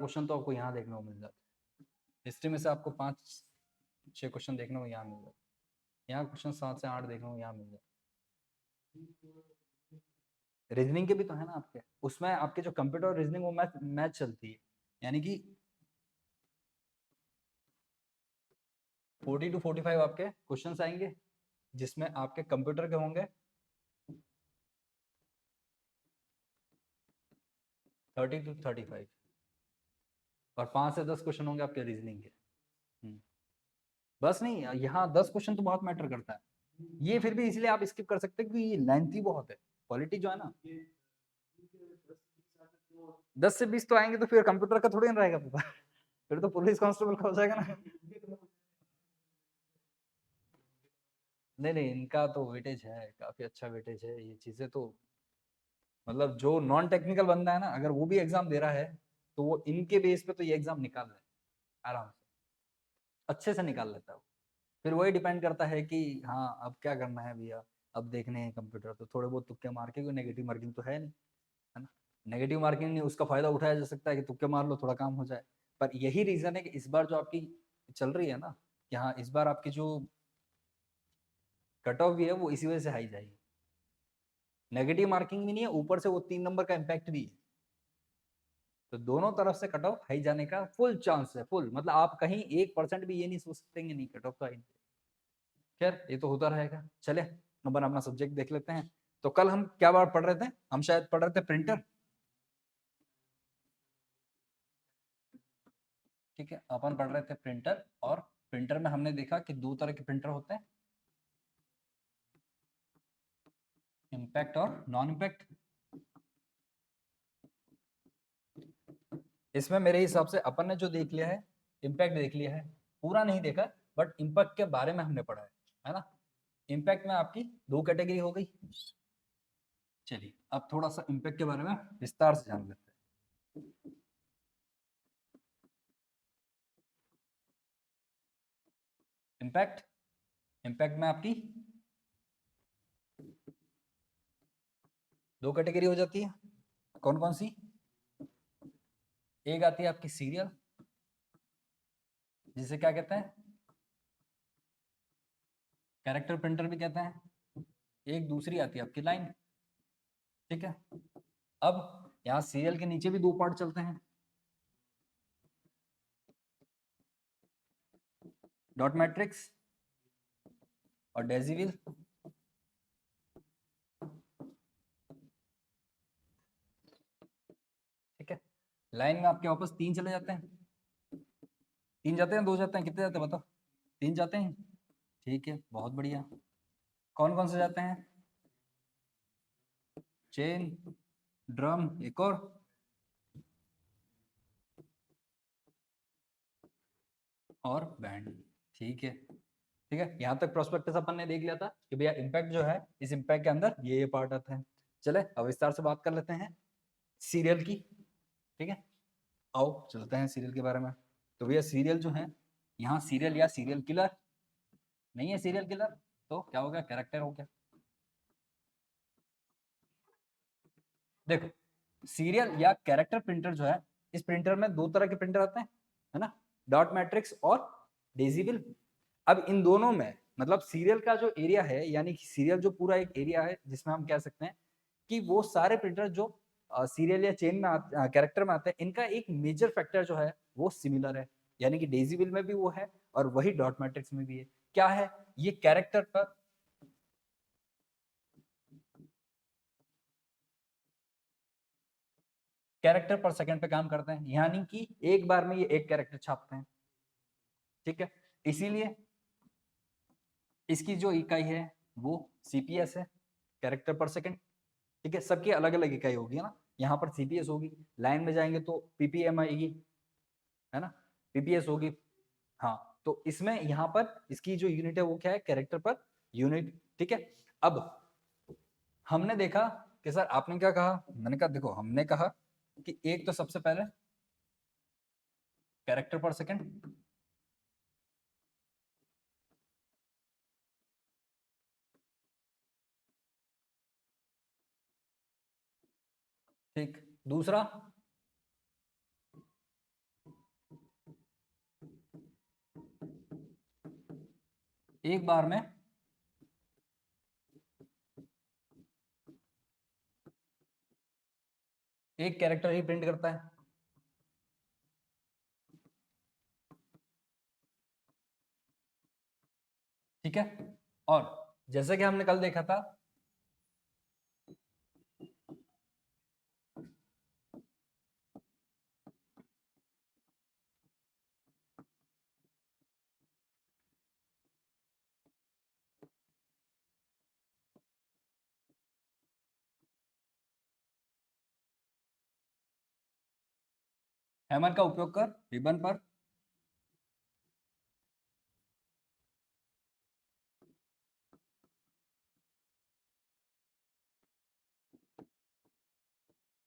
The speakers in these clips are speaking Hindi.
क्वेश्चन तो आपको यहाँ देखने को मिल जाता है। हिस्ट्री में से आपको 5-6 क्वेश्चन देखने को यहाँ मिल जाता है, यहाँ क्वेश्चन 7 से 8 देखने को यहाँ मिल जाता है। रीजनिंग के भी तो है ना आपके, उसमें आपके जो कंप्यूटर और रीजनिंग वो मैच चलती है, यानी कि 40 to 45 आपके क्वेश्चंस आएंगे, जिसमें आपके कंप्यूटर के होंगे 30 to 35 और 5 से 10 क्वेश्चन होंगे आपके रीजनिंग के। बस नहीं, यहाँ 10 क्वेश्चन तो बहुत मैटर करता है, ये फिर भी इसलिए आप स्किप कर सकते हैं क्योंकि ये लेंथी बहुत है। क्वालिटी जो है ना 10 से 20 तो आएंगे, तो फिर कंप्यूटर का थोड़ी ना रहेगा पेपर फिर तो पुलिस कांस्टेबल का हो जाएगा ना। नहीं नहीं, इनका तो वेटेज है, काफी अच्छा वेटेज है, ये चीजें तो मतलब जो नॉन टेक्निकल बंदा है ना, अगर वो भी एग्जाम दे रहा है तो वो इनके बेस पे तो ये एग्जाम निकाल रहा है आराम से, अच्छे से निकाल लेता है वो। फिर वही डिपेंड करता है कि हाँ अब क्या करना है भैया, अब देखने हैं कंप्यूटर तो थोड़े बहुत तुक्के मार के, कोई नेगेटिव मार्किंग तो है नहीं, है ना। नेगेटिव मार्किंग नहीं, उसका फायदा उठाया जा सकता है कि तुक्के मार लो थोड़ा काम हो जाए। पर यही रीजन है कि इस बार जो आपकी चल रही है ना, कि हाँ इस बार आपकी जो कट ऑफ भी है वो इसी वजह से हाई जाएगी। नेगेटिव मार्किंग भी नहीं है, ऊपर से वो 3 नंबर का इम्पैक्ट भी है, तो दोनों तरफ से कट ऑफ हाई जाने का फुल चांस है, फुल मतलब आप कहीं 1% भी ये नहीं सोच सकते नहीं कट ऑफ तो हाई। खैर ये तो होता रहेगा। चले अपन अपना सब्जेक्ट देख लेते हैं। तो कल हम क्या बात पढ़ रहे थे, हम शायद पढ़ रहे थे प्रिंटर, ठीक है, अपन पढ़ रहे थे प्रिंटर, और प्रिंटर में हमने देखा कि 2 तरह के प्रिंटर होते हैं, इम्पैक्ट और नॉन इम्पैक्ट। इसमें मेरे हिसाब से अपन ने जो देख लिया है, इम्पैक्ट देख लिया है, पूरा नहीं देखा, बट इम्पैक्ट के बारे में हमने पढ़ा है ना। इम्पैक्ट में आपकी 2 कैटेगरी हो गई। चलिए अब थोड़ा सा इम्पैक्ट के बारे में विस्तार से जान लेते हैं। इम्पैक्ट, इम्पैक्ट में आपकी 2 कैटेगरी हो जाती है, कौन कौन सी। एक आती है आपकी सीरियल, जिसे क्या कहते हैं, कैरेक्टर प्रिंटर भी कहते हैं। एक दूसरी आती है आपकी लाइन, ठीक है। अब यहाँ सीरियल के नीचे भी 2 पार्ट चलते हैं, डॉट मैट्रिक्स और डेसिविल। ठीक है, लाइन में आपके वापस 3 चले जाते हैं, 3 जाते हैं 2 जाते हैं, कितने जाते हैं बताओ। 3 जाते हैं, ठीक है बहुत बढ़िया। कौन कौन से जाते हैं, चेन, ड्रम, एक और बैंड, ठीक है। ठीक है, यहाँ तक प्रोस्पेक्टस अपन ने देख लिया था कि भैया इम्पैक्ट जो है, इस इम्पैक्ट के अंदर ये पार्ट आता है। चले अब विस्तार से बात कर लेते हैं सीरियल की, ठीक है। आओ चलते हैं सीरियल के बारे में। तो भैया सीरियल जो है, यहाँ सीरियल या सीरियल किलर नहीं है, सीरियल किलर तो क्या हो गया, कैरेक्टर हो गया। देखो सीरियल या कैरेक्टर प्रिंटर जो है, इस प्रिंटर में 2 तरह के प्रिंटर आते हैं, है ना, डॉट मैट्रिक्स और डेसिबल। अब इन दोनों में मतलब सीरियल का जो एरिया है, यानी कि सीरियल जो पूरा एक एरिया है, जिसमें हम कह सकते हैं कि वो सारे प्रिंटर जो सीरियल या चेन में कैरेक्टर में आते हैं, इनका एक मेजर फैक्टर जो है वो सिमिलर है, यानी कि डेसिबल में भी वो है और वही डॉट मैट्रिक्स में भी है। क्या है, ये कैरेक्टर पर कैरेक्टर पर सेकंड पे काम करते हैं, यानी कि एक बार में ये एक कैरेक्टर छापते हैं, ठीक है। इसीलिए इसकी जो इकाई है वो सीपीएस है, कैरेक्टर पर सेकंड, ठीक है। सबकी अलग अलग इकाई होगी, है ना, यहाँ पर सीपीएस होगी, लाइन में जाएंगे तो पीपीएम आएगी, है ना, पीपीएस होगी। हाँ, तो इसमें यहाँ पर इसकी जो यूनिट है वो क्या है, कैरेक्टर पर यूनिट, ठीक है। अब हमने देखा कि सर आपने क्या कहा, मैंने कहा देखो हमने कहा कि एक तो सबसे पहले कैरेक्टर पर सेकंड, ठीक, दूसरा एक बार में एक कैरेक्टर ही प्रिंट करता है। ठीक है, और जैसे कि हमने कल देखा था, हैमर का उपयोग कर रिबन पर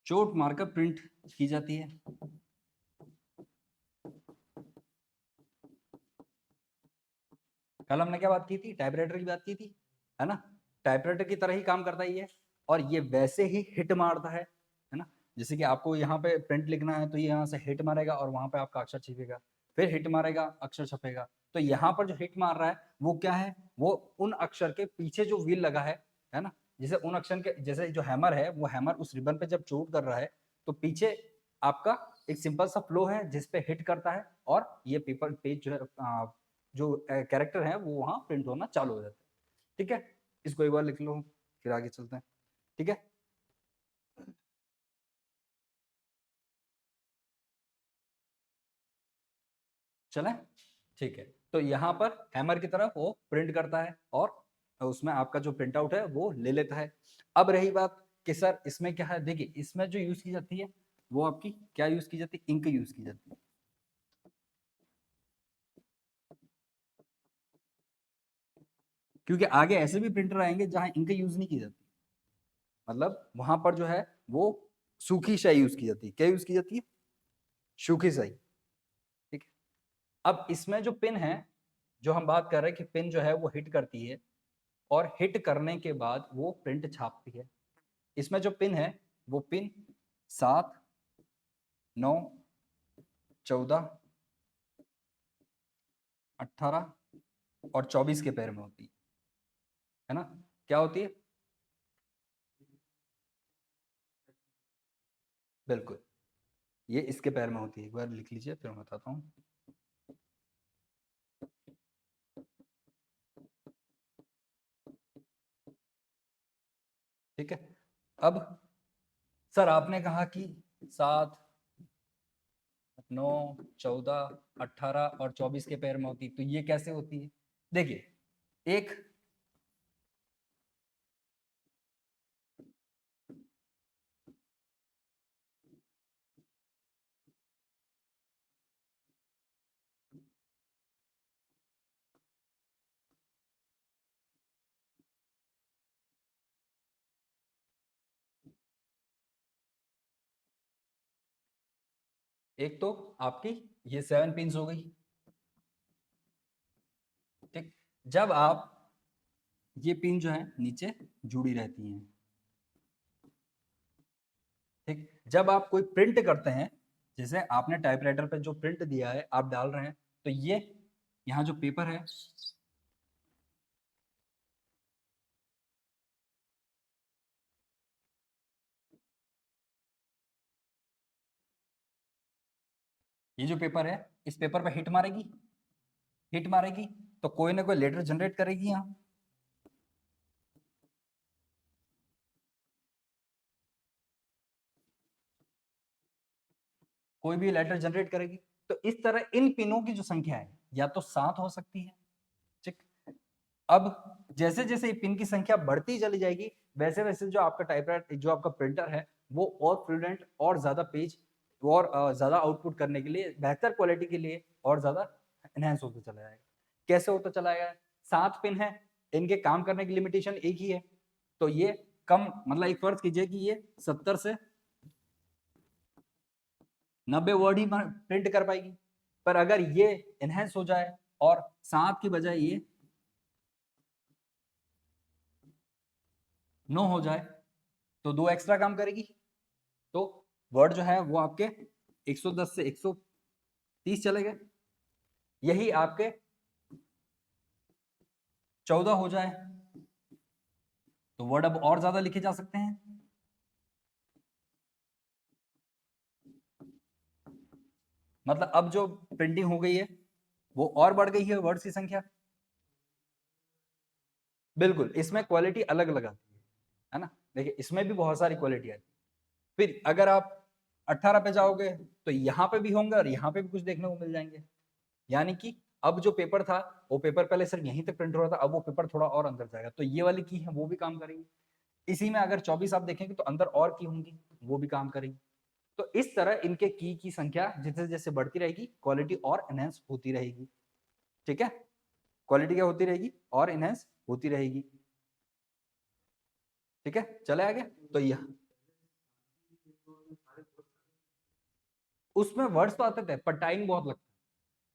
चोट मारकर प्रिंट की जाती है। कल हमने क्या बात की थी, टाइपराइटर की बात की थी, है ना। टाइपराइटर की तरह ही काम करता है ये, और ये वैसे ही हिट मारता है ना। जैसे कि आपको यहाँ पे प्रिंट लिखना है तो ये यहाँ से हिट मारेगा और वहां पे आपका अक्षर छपेगा, फिर हिट मारेगा, अक्षर छपेगा। तो यहाँ पर जो हिट मार रहा है वो क्या है, वो उन अक्षर के पीछे जो व्हील लगा है ना। जैसे उन अक्षर के, जैसे जो हैमर है, वो हैमर उस रिबन पे जब चोट कर रहा है तो पीछे आपका एक सिंपल सा फ्लो है जिसपे हिट करता है, और ये पेपर पेज जो है, जो कैरेक्टर है वो वहां प्रिंट होना चालू हो जाता है। ठीक है, इसको एक बार लिख लो, फिर आगे चलते हैं। ठीक है, चले। ठीक है, तो यहाँ पर हैमर की तरफ वो प्रिंट करता है और उसमें आपका जो प्रिंट आउट है वो ले लेता है। अब रही बात कि सर इसमें क्या है, देखिए इसमें जो यूज की जाती है वो आपकी क्या यूज की जाती है, इंक यूज की जाती है। क्योंकि आगे ऐसे भी प्रिंटर आएंगे जहां इंक यूज नहीं की जाती, मतलब वहां पर जो है वो सूखी स्याही यूज की जाती है। क्या यूज की जाती है, सूखी स्याही। ठीक है, अब इसमें जो पिन है, जो हम बात कर रहे हैं कि पिन जो है वो हिट करती है और हिट करने के बाद वो प्रिंट छापती है। इसमें जो पिन है वो पिन 7, 9, 14, 18 और 24 के पैर में होती है ना। क्या होती है, बिल्कुल, ये इसके पैर में होती है। एक बार लिख लीजिए फिर मैं बताता हूँ। ठीक है, अब सर आपने कहा कि 7, 9, 14, 18 और 24 के पैर में होती है, तो ये कैसे होती है। देखिए, एक एक तो आपकी ये 7 पिंस हो गई। ठीक, जब आप ये पिन जो है नीचे जुड़ी रहती हैं। ठीक, जब आप कोई प्रिंट करते हैं, जैसे आपने टाइपराइटर पे जो प्रिंट दिया है आप डाल रहे हैं, तो ये यहाँ जो पेपर है, ये जो पेपर है इस पेपर पे हिट मारेगी, हिट मारेगी तो कोई ना कोई लेटर जनरेट करेगी यहाँ, कोई भी लेटर जनरेट करेगी। तो इस तरह इन पिनों की जो संख्या है या तो 7 हो सकती है। ठीक, अब जैसे जैसे पिन की संख्या बढ़ती चली जाएगी, वैसे वैसे जो आपका टाइपराइटर, जो आपका प्रिंटर है, वो और फ्लुएंट और ज्यादा पेज और ज्यादा आउटपुट करने के लिए, बेहतर क्वालिटी के लिए और ज्यादा एनहेंस होता चला जाएगा। कैसे होता चला जाएगा, 7 पिन है, इनके काम करने की लिमिटेशन एक ही है, तो ये कम, मतलब एक फर्ज कीजिए कि ये 70 से 90 वर्ड ही प्रिंट कर पाएगी। पर अगर ये एनहेंस हो जाए और 7 की बजाय ये 9 हो जाए, तो 2 एक्स्ट्रा काम करेगी। तो वर्ड जो है वो आपके 110 से 130 चले गए। यही आपके 14 हो जाए तो वर्ड अब और ज्यादा लिखे जा सकते हैं। मतलब अब जो प्रिंटिंग हो गई है वो और बढ़ गई है वर्ड्स की संख्या। बिल्कुल, इसमें क्वालिटी अलग अलग आती है ना। देखिए इसमें भी बहुत सारी क्वालिटी आती है। फिर अगर आप 18 पे जाओगे तो यहाँ पे भी होंगे और यहाँ पे भी कुछ देखने को मिल जाएंगे। यानी कि अब जो पेपर था वो पेपर पहले सिर्फ यहीं तक प्रिंट हो रहा था, अब वो पेपर थोड़ा और अंदर जाएगा, तो ये वाली की है वो भी काम करेगी। इसी में अगर 24 आप देखेंगे तो अंदर और की होंगी वो भी काम करेगी। तो इस तरह इनके की संख्या जैसे जैसे बढ़ती रहेगी क्वालिटी और एनहेंस होती रहेगी। ठीक है, क्वालिटी क्या होती रहेगी और एनहेंस होती रहेगी। ठीक है, चले आगे। तो यह उसमें वर्ड्स तो आते थे पर टाइम बहुत लगता,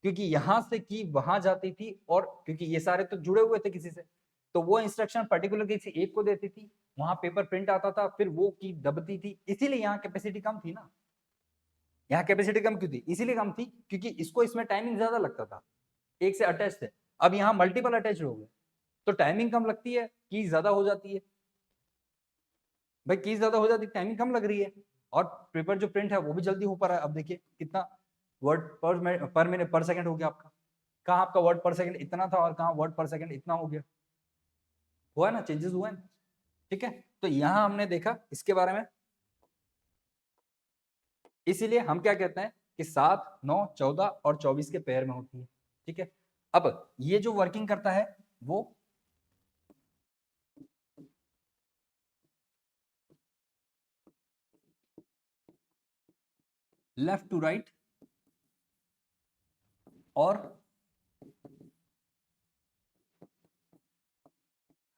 क्योंकि यहां से की वहां जाती थी और क्योंकि ये सारे तो जुड़े हुए थे किसी से, तो वो इंस्ट्रक्शन पर्टिकुलर किसी एक को देती थी, वहां पेपर प्रिंट आता था, फिर वो की दबती थी, इसीलिए यहाँ कैपेसिटी कम थी ना। यहाँ कैपेसिटी कम क्यों थी? इसीलिए कम थी क्योंकि इसको इसमें टाइमिंग ज्यादा लगता था, एक से अटैच थे। अब यहाँ मल्टीपल अटैच हो गए तो टाइमिंग कम लगती है, की ज्यादा हो जाती है। भाई की ज्यादा हो जाती है, टाइमिंग कम लग रही है, और पेपर जो प्रिंट है वो भी जल्दी हो पा रहा है। अब देखिए कितना वर्ड पर मिनट पर सेकंड हो गया आपका। कहाँ आपका वर्ड पर सेकंड इतना था और कहाँ वर्ड पर सेकंड इतना हो गया, हुआ ना, चेंजेस हुए ना। ठीक है, तो यहां हमने देखा इसके बारे में। इसीलिए हम क्या कहते हैं कि 7, 9, 14 और 24 के पेयर में होती है। ठीक है, अब ये जो वर्किंग करता है वो लेफ्ट टू राइट और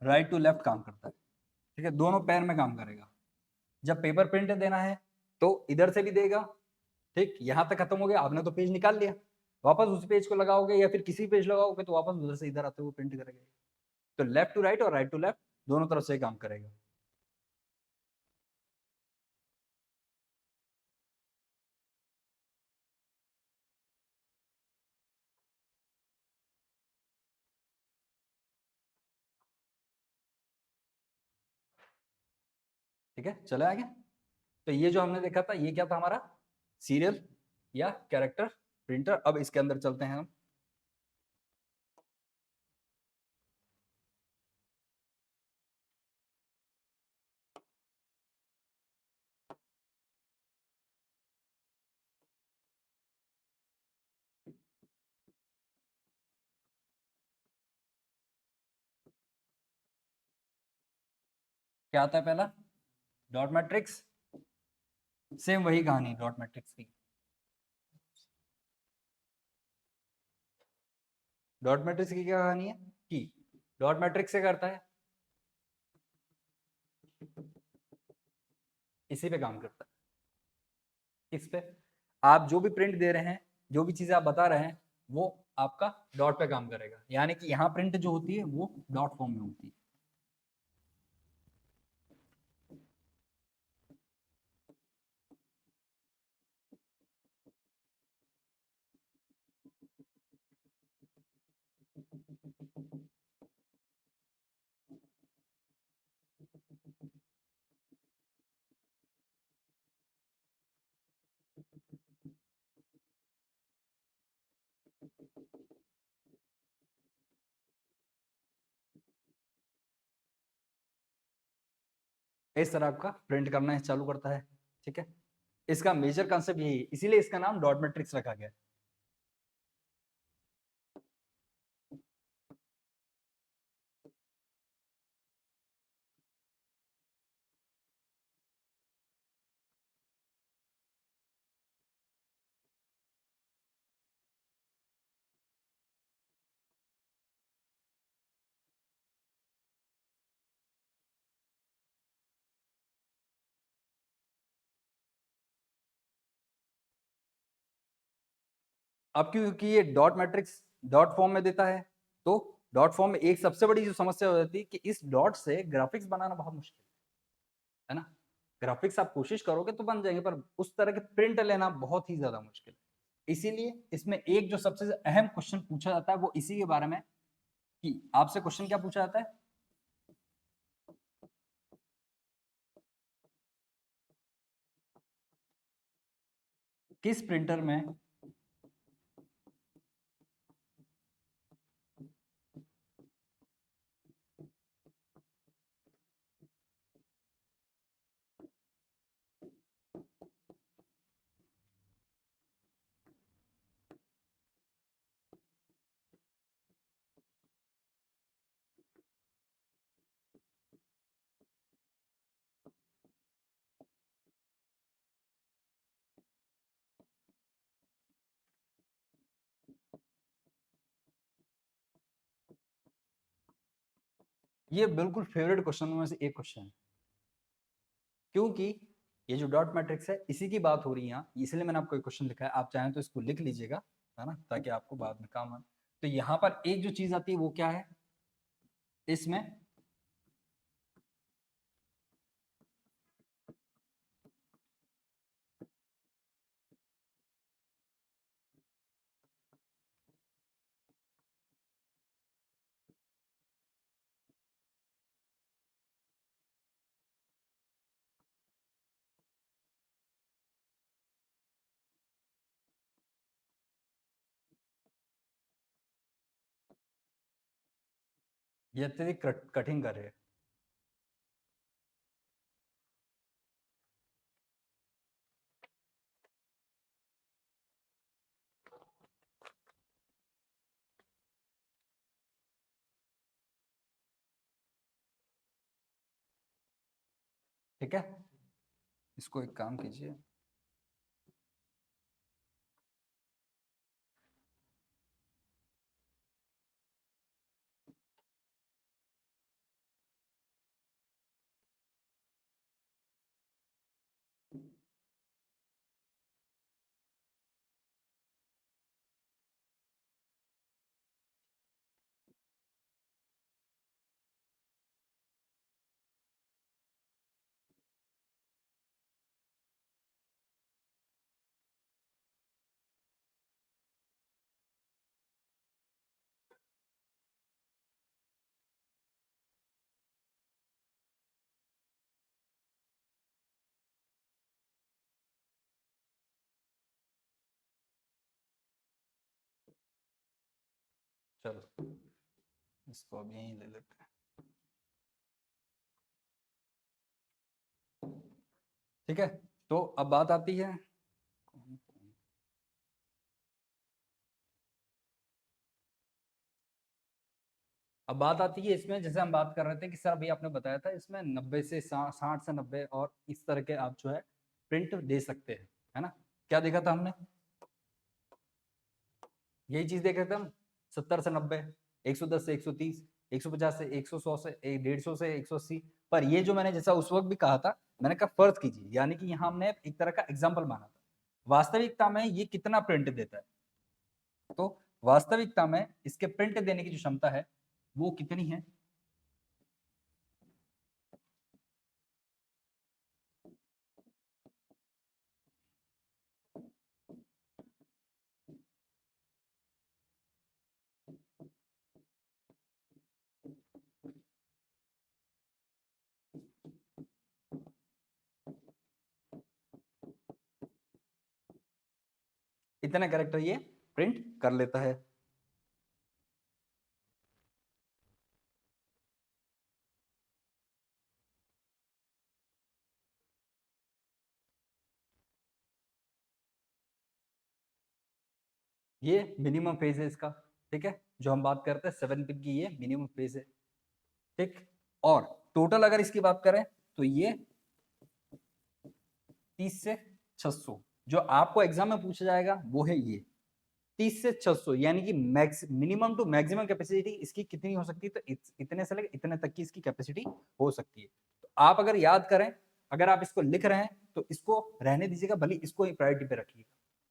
राइट टू लेफ्ट काम करता है। ठीक है, दोनों पैर में काम करेगा। जब पेपर प्रिंट देना है तो इधर से भी देगा। ठीक, यहां तक खत्म हो गया, आपने तो पेज निकाल लिया, वापस उस पेज को लगाओगे या फिर किसी पेज लगाओगे तो वापस उधर से इधर आते हुए प्रिंट करेंगे। तो लेफ्ट टू राइट और राइट टू लेफ्ट दोनों तरफ से काम करेगा। ठीक है, चले आगे। तो ये जो हमने देखा था ये क्या था हमारा, सीरियल या कैरेक्टर प्रिंटर। अब इसके अंदर चलते हैं हम। क्या आता है पहला, डॉट मैट्रिक्स। सेम वही कहानी डॉट मैट्रिक्स की। डॉट मैट्रिक्स की क्या कहानी है कि डॉट मैट्रिक्स से करता है, इसी पे काम करता है। इस पे आप जो भी प्रिंट दे रहे हैं, जो भी चीजें आप बता रहे हैं, वो आपका डॉट पे काम करेगा। यानी कि यहाँ प्रिंट जो होती है वो डॉट फॉर्म में होती है। इस तरह आपका प्रिंट करना है चालू करता है। ठीक है, इसका मेजर कंसेप्ट यही है, इसीलिए इसका नाम डॉट मैट्रिक्स रखा गया। अब क्योंकि ये डॉट मैट्रिक्स डॉट फॉर्म में देता है, तो डॉट फॉर्म में एक सबसे बड़ी जो समस्या हो जाती है कि इस डॉट से ग्राफिक्स बनाना बहुत मुश्किल है ना। ग्राफिक्स आप कोशिश करोगे तो बन जाएंगे, पर उस तरह के प्रिंट लेना बहुत ही ज्यादा मुश्किल है। इसीलिए इसमें एक जो सबसे अहम क्वेश्चन पूछा जाता है वो इसी के बारे में, कि आपसे क्वेश्चन क्या पूछा जाता है, किस प्रिंटर में ये बिल्कुल फेवरेट क्वेश्चन में से एक क्वेश्चन है, क्योंकि ये जो डॉट मैट्रिक्स है इसी की बात हो रही है यहाँ, इसलिए मैंने आपको एक क्वेश्चन लिखा है, आप चाहें तो इसको लिख लीजिएगा, है ना, ताकि आपको बाद में काम आए। तो यहाँ पर एक जो चीज आती है वो क्या है, इसमें ये अत्यधिक कठिन कार्य है। ठीक है, इसको एक काम कीजिए, चलो इसको अब यहीं ले लेते हैं। ठीक है, तो अब बात आती है, अब बात आती है इसमें, जैसे हम बात कर रहे थे कि सर अभी आपने बताया था इसमें 90 से 60 से 90 और इस तरह के आप जो है प्रिंट दे सकते हैं, है ना, क्या देखा था हमने, यही चीज देख रहे थे हम, 70 से 90, 110 से 130, 150 से 100 से 150 से 180। पर ये जो मैंने जैसा उस वक्त भी कहा था, मैंने कहा फर्ज कीजिए, यानी कि यहाँ हमने एक तरह का एग्जाम्पल माना था, वास्तविकता में ये कितना प्रिंट देता है, तो वास्तविकता में इसके प्रिंट देने की जो क्षमता है वो कितनी है, इतने कैरेक्टर ये प्रिंट कर लेता है। ये मिनिमम फेज है इसका, ठीक है, जो हम बात करते हैं 7 पिन की, ये मिनिमम फेज है, ठीक। और टोटल अगर इसकी बात करें तो ये 30 से 600, जो आपको एग्जाम में पूछा जाएगा वो है ये 30 से 600, यानी कि max minimum to maximum capacity इसकी कितनी हो सकती है, तो इतने से लेकर इतने तक की इसकी कैपेसिटी हो सकती है। तो आप अगर याद करें, अगर आप इसको लिख रहे हैं तो इसको रहने दीजिएगा, भले इसको ही प्रायोरिटी पे रखिएगा,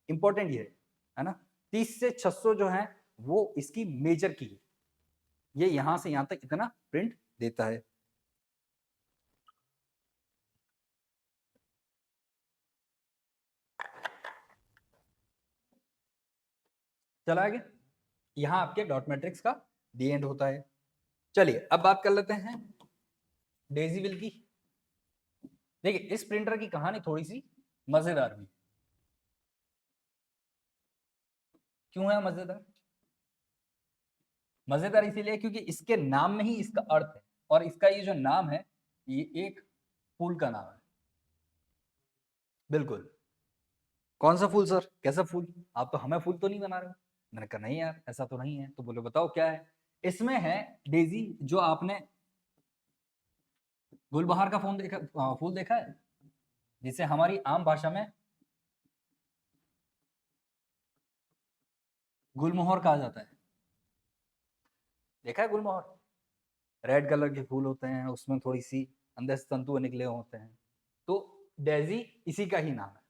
इंपॉर्टेंट ये है ना। 30 से 600 जो है वो इसकी मेजर की है, ये यहां से यहां तक इतना प्रिंट देता है। चला आगे, यहाँ आपके डॉट मैट्रिक्स का दी एंड होता है। चलिए अब बात कर लेते हैं डेजीविल की। देखिए इस प्रिंटर की कहानी थोड़ी सी मजेदार भी। क्यों है मजेदार? मजेदार इसीलिए क्योंकि इसके नाम में ही इसका अर्थ है, और इसका ये जो नाम है ये एक फूल का नाम है। बिल्कुल। कौन सा फूल सर? कैसा फूल? आप तो हमें फूल तो नहीं बना रहे हो। मैंने कहा नहीं यार ऐसा तो नहीं है। तो बोले बताओ क्या है। इसमें है डेजी, जो आपने गुलबहार का फूल देखा है, जिसे हमारी आम भाषा में गुलमोहर कहा जाता है। देखा है गुलमोहर? रेड कलर के फूल होते हैं, उसमें थोड़ी सी अंदर से तंतु निकले होते हैं। तो डेजी इसी का ही नाम है।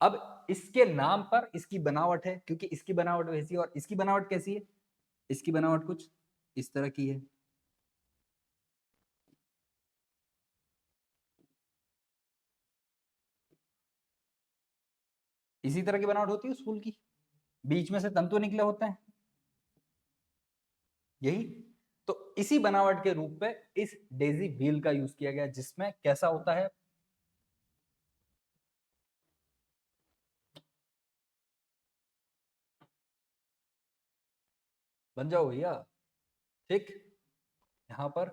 अब इसके नाम पर इसकी बनावट है, क्योंकि इसकी बनावट वैसी है। और इसकी बनावट कैसी है? इसकी बनावट कुछ इस तरह की है। इसी तरह की बनावट होती है उस फूल की, बीच में से तंतु निकले होते हैं, यही। तो इसी बनावट के रूप में इस डेजी व्हील का यूज किया गया, जिसमें कैसा होता है, बन जाओ भैया, ठीक। यहाँ पर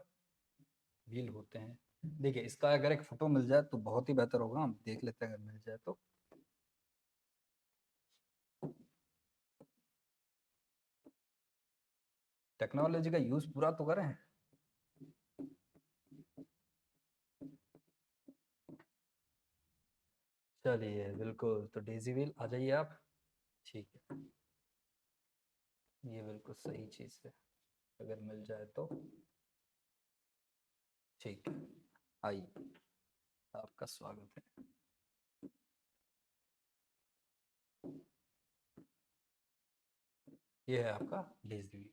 व्हील होते हैं। देखिए इसका अगर एक फोटो मिल जाए तो बहुत ही बेहतर होगा, हम देख लेते हैं अगर मिल जाए तो। टेक्नोलॉजी का यूज पूरा तो करें। चलिए बिल्कुल, तो डेजी व्हील आ जाइए आप। ठीक है, ये बिल्कुल सही चीज है, अगर मिल जाए तो। ठीक है, आइए, आपका स्वागत है। ये है आपका डेजी व्हील।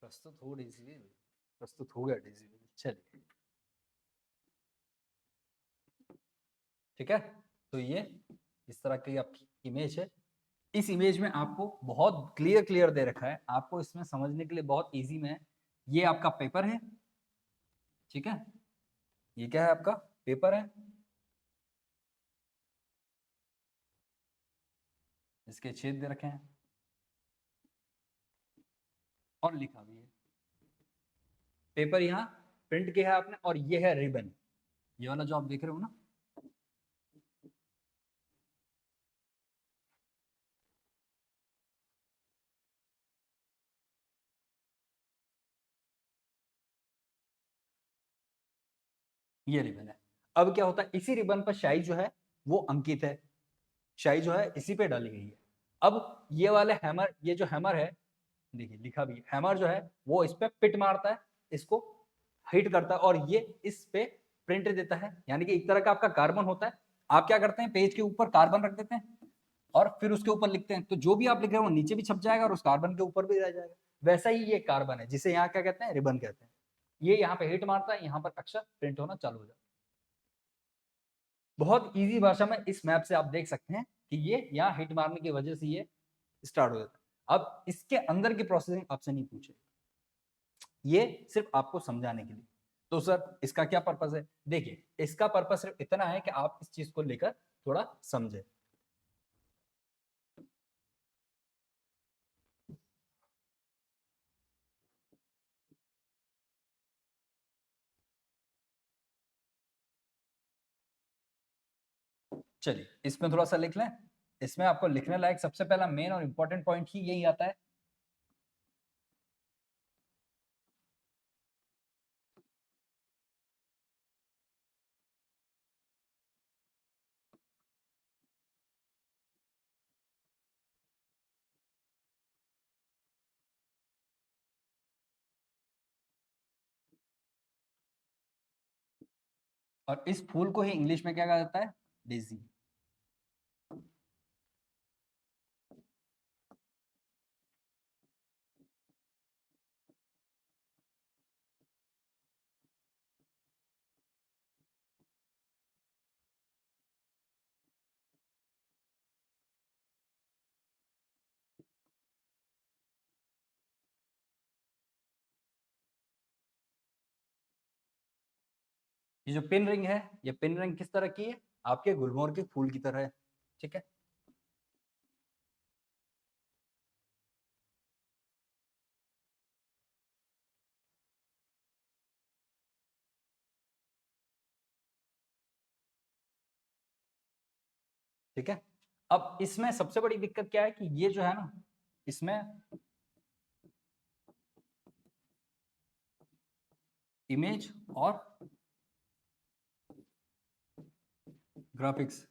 प्रस्तुत हो डेजी व्हील, प्रस्तुत हो गया डेजी व्हील। चलिए ठीक है। तो ये इस तरह की आपकी इमेज है। इस इमेज में आपको बहुत क्लियर क्लियर दे रखा है, आपको इसमें समझने के लिए बहुत इजी में है। ये आपका पेपर है, ठीक है। ये क्या है? आपका पेपर है, इसके छेद दे रखे हैं और लिखा भी है। पेपर यहाँ प्रिंट किया है आपने, और ये है रिबन, ये वाला जो आप देख रहे हो ना। ये रिबन है। अब क्या होता है, इसी रिबन पर शाई जो है वो अंकित है, शाई जो है इसी पे डाली गई है। अब ये वाले हैमर, ये जो हैमर है, देखिए लिखा भी है, हैमर जो है वो इस पे पिट मारता है, इसको हिट करता है, और ये इस पे प्रिंट देता है। यानी कि एक तरह का आपका कार्बन होता है। आप क्या करते हैं, पेज के ऊपर कार्बन रख देते हैं और फिर उसके ऊपर लिखते हैं, तो जो भी आप लिख रहे हो नीचे भी छप जाएगा और उस कार्बन के ऊपर भी रह जाएगा। वैसा ही ये कार्बन है, जिसे यहाँ क्या कहते हैं, रिबन कहते हैं। ये यहाँ पे हिट मारता है, यहाँ पर अक्षर प्रिंट होना चालू हो जाता है। बहुत इजी भाषा में इस मैप से आप देख सकते हैं कि ये यहाँ हिट मारने की वजह से ये स्टार्ट हो जाता है। अब इसके अंदर की प्रोसेसिंग आपसे नहीं पूछे, ये सिर्फ आपको समझाने के लिए। तो सर इसका क्या पर्पस है? देखिए इसका पर्पस सिर्फ इतना है कि आप इस चीज को लेकर थोड़ा समझे। चलिए इसमें थोड़ा सा लिख लें। इसमें आपको लिखने लायक सबसे पहला मेन और इंपॉर्टेंट पॉइंट ही यही आता है। और इस फूल को ही इंग्लिश में क्या कहा जाता है? डेजी। ये जो पिन रिंग है, ये पिन रिंग किस तरह की है? आपके गुलमोहर के फूल की तरह है, ठीक है। ठीक है, अब इसमें सबसे बड़ी दिक्कत क्या है कि ये जो है ना, इसमें इमेज और ग्राफिक्स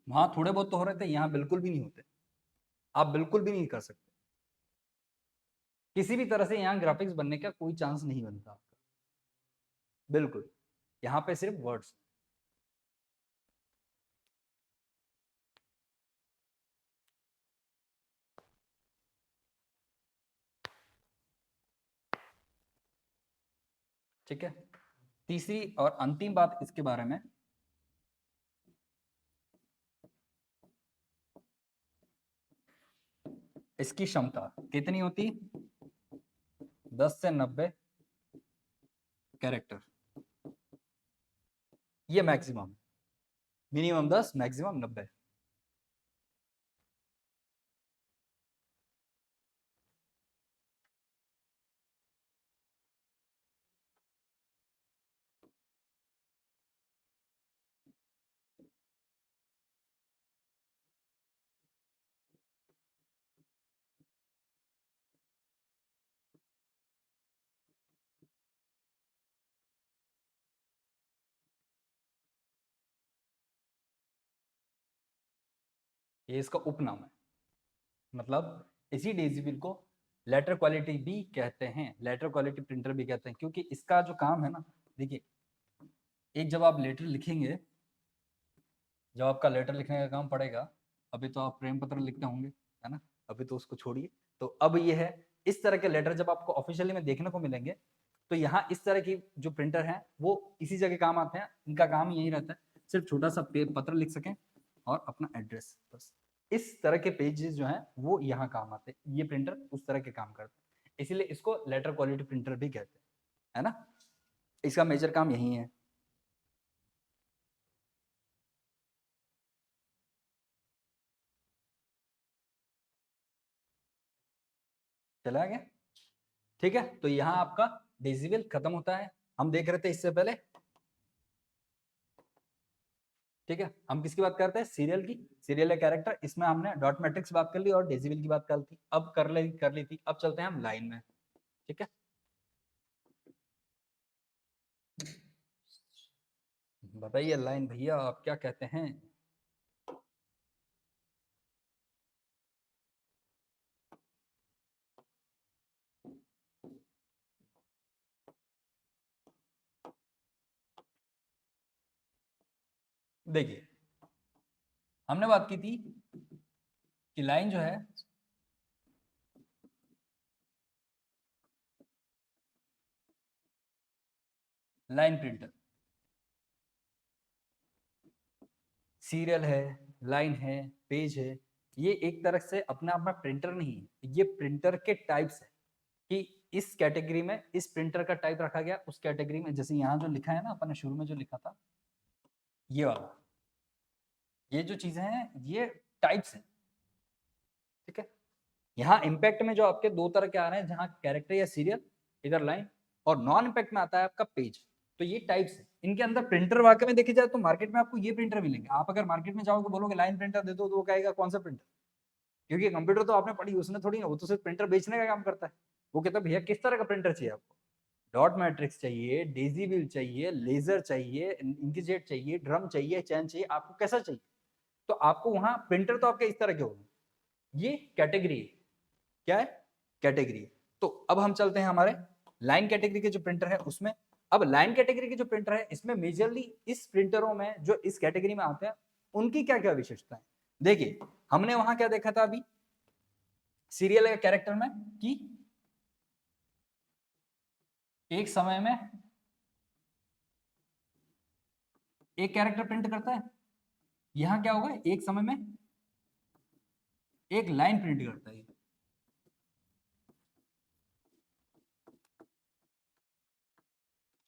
वहां थोड़े बहुत तो हो रहे थे, यहाँ बिल्कुल भी नहीं होते। आप बिल्कुल भी नहीं कर सकते, किसी भी तरह से यहाँ ग्राफिक्स बनने का कोई चांस नहीं बनता आपका, बिल्कुल। यहाँ पे सिर्फ वर्ड्स। ठीक है, तीसरी और अंतिम बात इसके बारे में, इसकी क्षमता कितनी होती? 10 से 90 कैरेक्टर, ये मैक्सिमम, मिनिमम 10, मैक्सिमम 90। ये इसका उपनाम है, मतलब इसी डेजिबल को लेटर क्वालिटी भी कहते हैं, लेटर क्वालिटी प्रिंटर भी कहते हैं, क्योंकि इसका जो काम है ना, देखिए, एक जब आप लेटर लिखेंगे, जब आपका लेटर लिखने का काम पड़ेगा, अभी तो आप प्रेम पत्र लिखते होंगे, है ना, अभी तो उसको छोड़िए, तो अब ये है, इस तरह के लेटर जब आपको ऑफिशियली में देखने को मिलेंगे, तो यहाँ इस तरह की जो प्रिंटर हैं वो इसी जगह काम आते हैं, इनका काम यही रहता है, सिर्फ छोटा सा पत्र लिख सकें और अपना एड्रेस, बस। इस तरह के पेजेस जो हैं वो यहाँ काम आते हैं, ये प्रिंटर उस तरह के काम करते हैं, इसीलिए इसको लेटर क्वालिटी प्रिंटर भी कहते हैं, है ना। इसका मेजर काम यही है। चला गया, ठीक है, तो यहाँ आपका डेसिबल खत्म होता है। हम देख रहे थे इससे पहले, ठीक है, हम किसकी बात करते हैं? सीरियल की, सीरियल या कैरेक्टर, इसमें हमने डॉट मैट्रिक्स बात कर ली और डेसिबल की बात कर ली, अब कर ली थी, अब चलते हैं हम लाइन में, ठीक है। बताइए लाइन भैया, आप क्या कहते हैं? देखिए, हमने बात की थी कि लाइन जो है, लाइन प्रिंटर, सीरियल है, लाइन है, पेज है, ये एक तरह से अपने आप में प्रिंटर नहीं है, ये प्रिंटर के टाइप्स है, कि इस कैटेगरी में इस प्रिंटर का टाइप रखा गया, उस कैटेगरी में, जैसे यहाँ जो लिखा है ना, अपन ने शुरू में जो लिखा था, ये वाला, ये जो चीजें हैं ये टाइप्स हैं, ठीक है। यहाँ इम्पैक्ट में जो आपके दो तरह के आ रहे हैं, जहाँ कैरेक्टर या सीरियल, इधर लाइन, और नॉन इम्पैक्ट में आता है आपका पेज, तो ये टाइप्स है। इनके अंदर प्रिंटर वाकई में देखी जाए तो मार्केट में आपको ये प्रिंटर मिलेंगे, आप अगर मार्केट में जाओगे बोलोगे लाइन प्रिंटर दे दो, तो वो कहेगा कौन सा प्रिंटर, क्योंकि कंप्यूटर तो आपने पढ़ी उसने थोड़ी ना, वो तो सिर्फ प्रिंटर बेचने का काम करता है। वो कहता है भैया किस तरह का प्रिंटर चाहिए आपको, डॉट मैट्रिक्स चाहिए, डेजी व्हील चाहिए, लेजर चाहिए, इंकजेट चाहिए, ड्रम चाहिए, चैन चाहिए, आपको कैसा चाहिए, तो आपको वहां प्रिंटर तो आपके इस तरह के होंगे, ये कैटेगरी है। क्या है? कैटेगरी। तो अब हम चलते हैं हमारे लाइन कैटेगरी के जो प्रिंटर है उसमें। अब लाइन कैटेगरी के जो प्रिंटर है इसमें मेजरली इस प्रिंटरों में जो इस कैटेगरी में आते हैं उनकी क्या क्या विशेषता है। देखिए, हमने वहां क्या देखा था अभी सीरियल के कैरेक्टर में, कि एक समय में एक कैरेक्टर प्रिंट करता है, यहां क्या होगा, एक समय में एक लाइन प्रिंट करता है,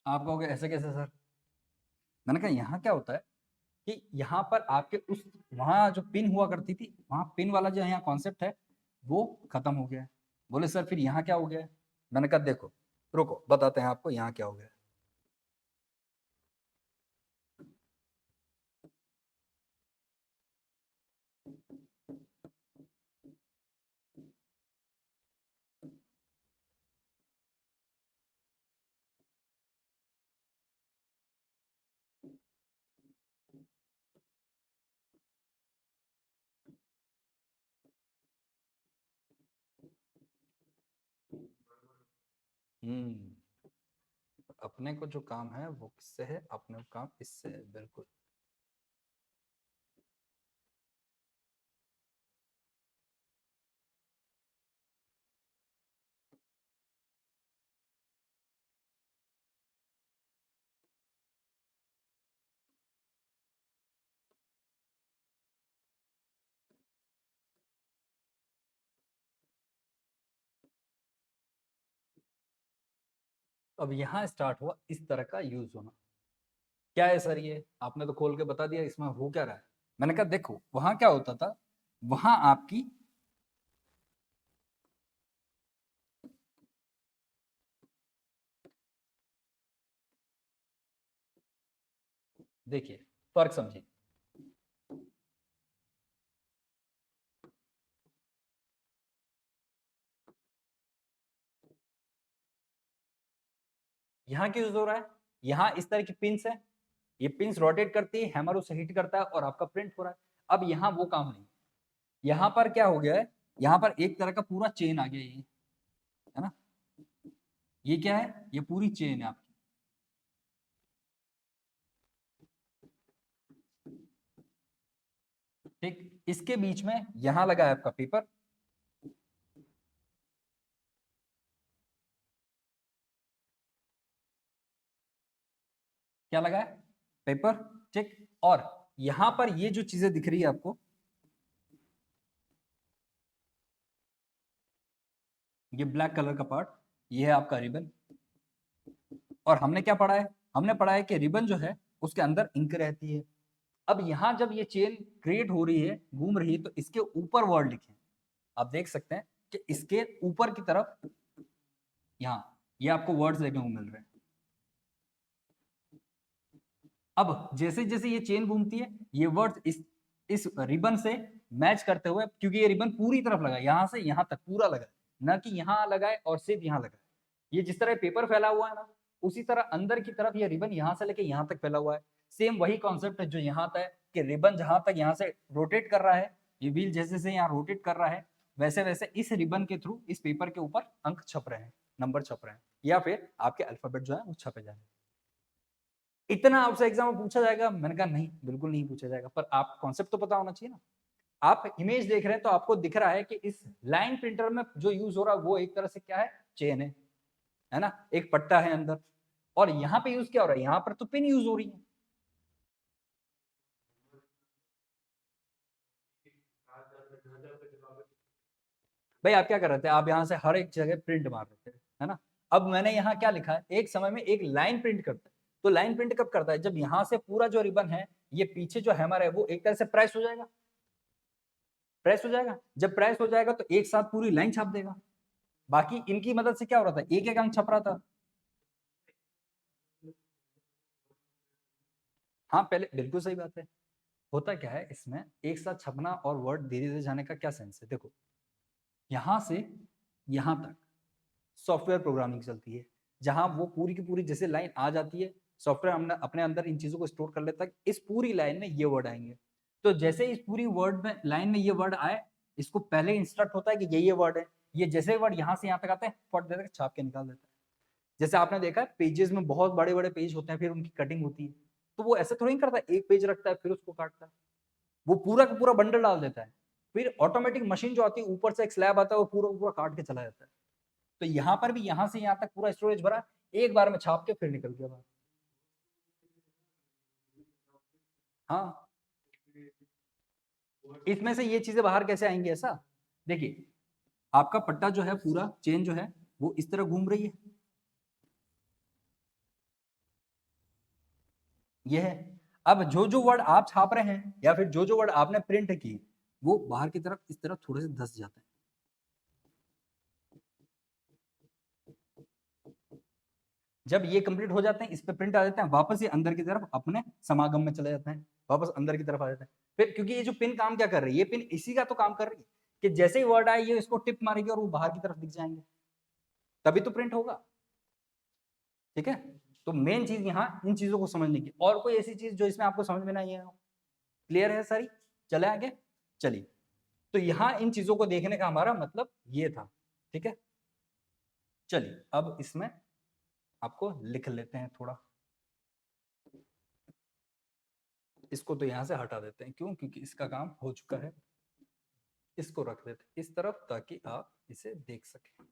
आप कहोगे ऐसे कैसे सर? मैंने कहा यहाँ क्या होता है कि यहाँ पर आपके उस वहाँ जो पिन हुआ करती थी, वहाँ पिन वाला जो यहाँ कॉन्सेप्ट है वो खत्म हो गया है। बोले सर फिर यहाँ क्या हो गया है? मैंने कहा देखो रुको बताते हैं आपको यहाँ क्या हो गया है। अपने को जो काम है वो किससे है? अपने को काम इससे है, बिल्कुल। अब यहाँ स्टार्ट हुआ इस तरह का यूज होना। क्या है सर ये? आपने तो खोल के बता दिया इसमें हो क्या रहा है। मैंने कहा देखो वहां क्या होता था, वहां आपकी देखिए फर्क समझिए। यहाँ क्या यूज हो रहा है? यहाँ इस तरह की पिंस है, ये पिंस रोटेट करती है, हैमर उसे हिट करता है और आपका प्रिंट हो रहा है। अब यहाँ वो काम नहीं, यहाँ पर क्या हो गया है, यहाँ पर एक तरह का पूरा चेन आ गया ये, है ना? ये क्या है? ये पूरी चेन है आपकी। ठीक, इसके बीच में यहाँ लगा है आपका पेपर, क्या लगा है? पेपर। ठीक, और यहां पर ये जो चीजें दिख रही है आपको, ये ब्लैक कलर का पार्ट, ये है आपका रिबन। और हमने क्या पढ़ा है? हमने पढ़ा है कि रिबन जो है उसके अंदर इंक रहती है। अब यहां जब ये चेन क्रिएट हो रही है, घूम रही है, तो इसके ऊपर वर्ड लिखे, आप देख सकते हैं कि इसके ऊपर की तरफ यहाँ ये आपको वर्ड्स देखने को मिल रहे हैं। अब जैसे जैसे ये चेन घूमती है, ये वर्ड्स इस रिबन से मैच करते हुए, क्योंकि ये रिबन पूरी तरफ लगा है, यहां से यहां तक पूरा लगा है, ना कि यहां लगा है और सिर्फ यहां लगा है। ये जिस तरह पेपर फैला हुआ है ना, उसी तरह अंदर की तरफ ये रिबन यहां से लेके यहां तक फैला हुआ है। सेम वही कॉन्सेप्ट है जो यहाँ तक कि रिबन जहां तक यहाँ से रोटेट कर रहा है, ये व्हील जैसे जैसे यहाँ रोटेट कर रहा है, वैसे वैसे इस रिबन के थ्रू इस पेपर के ऊपर अंक छप रहे हैं, नंबर छप रहे हैं, या फिर आपके अल्फाबेट जो है वो छपे जा रहे हैं। इतना आपसे एग्जाम में पूछा जाएगा? मैंने कहा नहीं, बिल्कुल नहीं पूछा जाएगा, पर आप कॉन्सेप्ट तो पता होना चाहिए ना। आप इमेज देख रहे हैं तो आपको दिख रहा है कि इस लाइन प्रिंटर में जो यूज हो रहा है वो एक तरह से क्या है? चेन है ना? एक पट्टा है अंदर, और यहाँ पे यूज क्या हो रहा है? यहाँ पर तो पिन यूज हो रही है। भाई आप क्या कर रहे थे? आप यहाँ से हर एक जगह प्रिंट मार रहे थे, है ना? अब मैंने यहाँ क्या लिखा है, एक समय में एक लाइन प्रिंट करता है। तो लाइन प्रिंट कब करता है? जब यहाँ से पूरा जो रिबन है, ये पीछे जो हैमर है वो एक तरह से प्रेस हो जाएगा, प्रेस हो जाएगा। जब प्रेस हो जाएगा तो एक साथ पूरी लाइन छाप देगा। बाकी इनकी मदद से क्या हो रहा था? एक एक अंक छप रहा था। हाँ पहले बिल्कुल सही बात है। होता क्या है इसमें, एक साथ छपना और वर्ड धीरे धीरे जाने का क्या सेंस है? देखो यहां से यहां तक सॉफ्टवेयर प्रोग्रामिंग चलती है, जहां वो पूरी की पूरी जैसे लाइन आ जाती है, सॉफ्टवेयर अपने अंदर इन चीजों को स्टोर कर लेता है, इस पूरी लाइन में ये वर्ड आएंगे। तो जैसे इस पूरी वर्ड में लाइन में ये वर्ड आए, इसको पहले इंस्ट्रक्ट होता है कि ये वर्ड है, ये जैसे वर्ड यहाँ से यहाँ तक आते हैं फट देता है, छाप के निकाल देता है। जैसे आपने देखा है पेजेस में बहुत बड़े बड़े पेज होते हैं, फिर उनकी कटिंग होती है, तो वो ऐसे थोड़ी करता है, एक पेज रखता है फिर उसको काटता है, वो पूरा का पूरा बंडल डाल देता है। फिर ऑटोमेटिक मशीन जो आती है, ऊपर से एक स्लैब आता है, वो पूरा पूरा काट के चला जाता है। तो यहाँ पर भी यहाँ से यहाँ तक पूरा स्टोरेज भरा, एक बार में छाप के फिर निकल गया बाहर। हाँ, इसमें से ये चीजें बाहर कैसे आएंगी? ऐसा देखिए, आपका पट्टा जो है, पूरा चेन जो है वो इस तरह घूम रही है, ये है। अब जो जो वर्ड आप छाप रहे हैं या फिर जो जो वर्ड आपने प्रिंट किए वो बाहर की तरफ इस तरफ थोड़े से धस जाते हैं। जब ये कंप्लीट हो जाते हैं, इस पे प्रिंट आ जाते हैं, वापस ये अंदर की तरफ अपने समागम में चले जाते हैं, वापस अंदर की तरफ आ जाते हैं। फिर क्योंकि ये जो पिन काम क्या कर रही है, ये पिन इसी का तो काम कर रही है कि जैसे ही वर्ड आए ये इसको टिप मारेगी और वो बाहर की तरफ दिख जाएंगे, तभी तो प्रिंट होगा। ठीक है, तो मेन चीज यहाँ इन चीजों को समझने की। और कोई ऐसी चीज जो इसमें आपको समझ में नहीं है? क्लियर है सारी? चले आगे, चलिए। तो यहाँ इन चीजों को देखने का हमारा मतलब ये था। ठीक है, चलिए अब इसमें आपको लिख लेते हैं थोड़ा। इसको तो यहां से हटा देते हैं, क्यों? क्योंकि इसका काम हो चुका है। इसको रख देते हैं इस तरफ ताकि आप इसे देख सकें।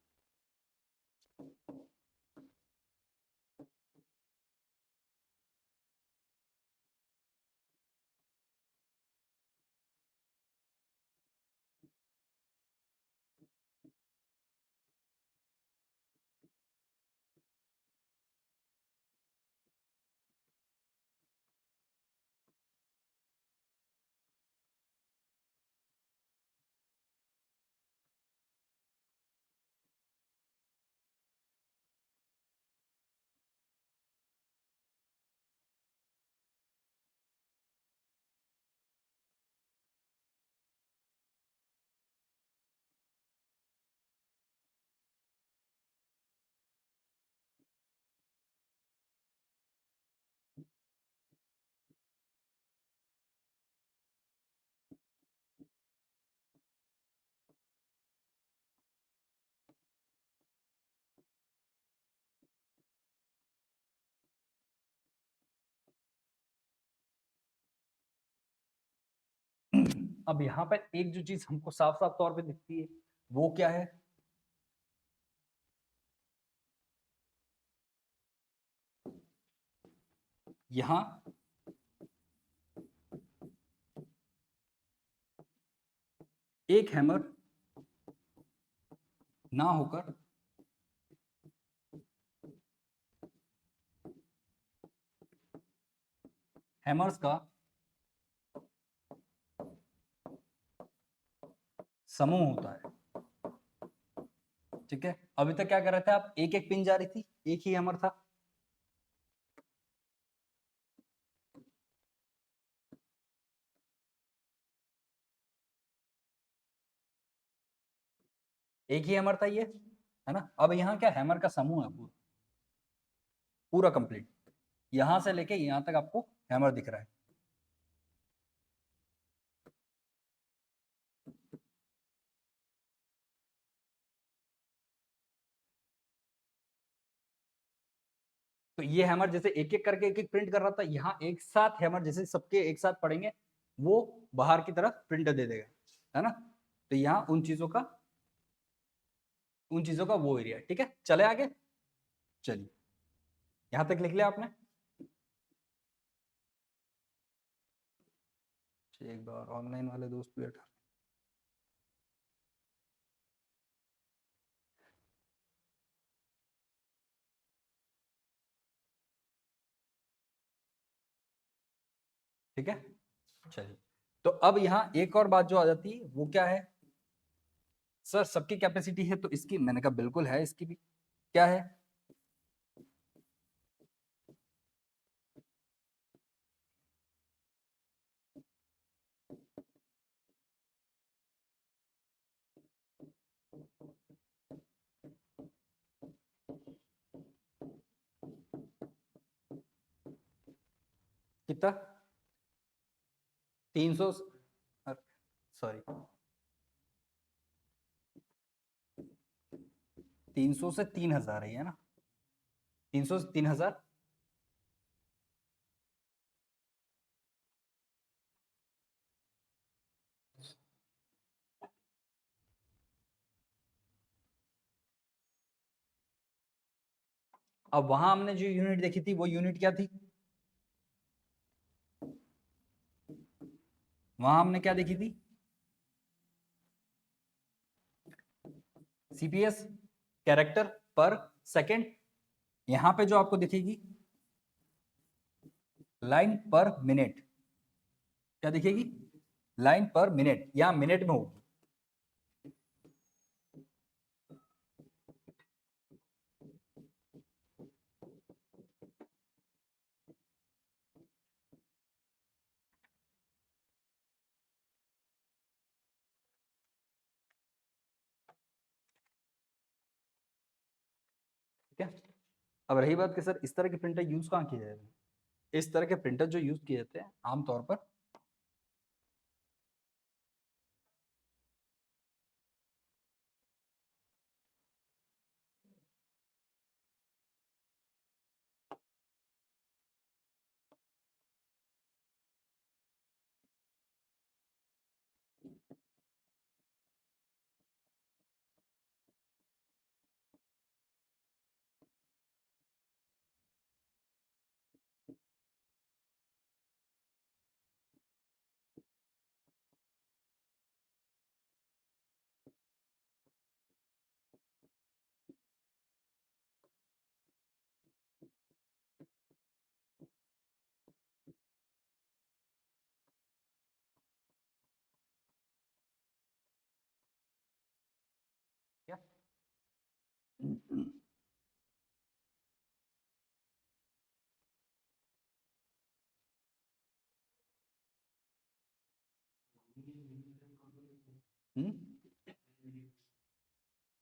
अब यहाँ पर एक जो चीज हमको साफ साफ तौर पे दिखती है वो क्या है? यहाँ एक हैमर ना होकर हैमर्स का समूह होता है। ठीक है, अभी तक क्या कर रहे थे आप? एक एक पिन जा रही थी, एक ही हैमर था। एक ही हैमर था ये, है ना? अब यहाँ क्या, हैमर का समूह है पूरा पूरा कंप्लीट। यहां से लेके यहां तक आपको हैमर दिख रहा है। तो ये हैमर जैसे एक एक करके एक एक प्रिंट कर रहा था, यहाँ एक साथ हैमर जैसे सबके एक साथ पड़ेंगे वो बाहर की तरफ प्रिंट दे देगा, है ना? तो यहाँ उन चीजों का वो एरिया है। ठीक है, चले आगे, चलिए यहां तक लिख लिया आपने? एक बार ऑनलाइन वाले दोस्त भी हटा। ठीक है, चलिए। तो अब यहाँ एक और बात जो आ जाती है वो क्या है? सर सबकी कैपेसिटी है तो इसकी, मैंने कहा बिल्कुल है, इसकी भी क्या है? कितना? 300, सॉरी 300 से 3000 है ना? 300 से 3000। अब वहां हमने जो यूनिट देखी थी वो यूनिट क्या थी? वहां हमने क्या देखी थी? सीपीएस, कैरेक्टर पर सेकंड। यहां पे जो आपको दिखेगी लाइन पर मिनट, क्या दिखेगी, लाइन पर मिनट, या मिनट में होगी। ठीक है, अब रही बात कि सर इस तरह के प्रिंटर यूज कहाँ किए जाते हैं, इस तरह के प्रिंटर जो यूज किए जाते हैं आमतौर पर क्या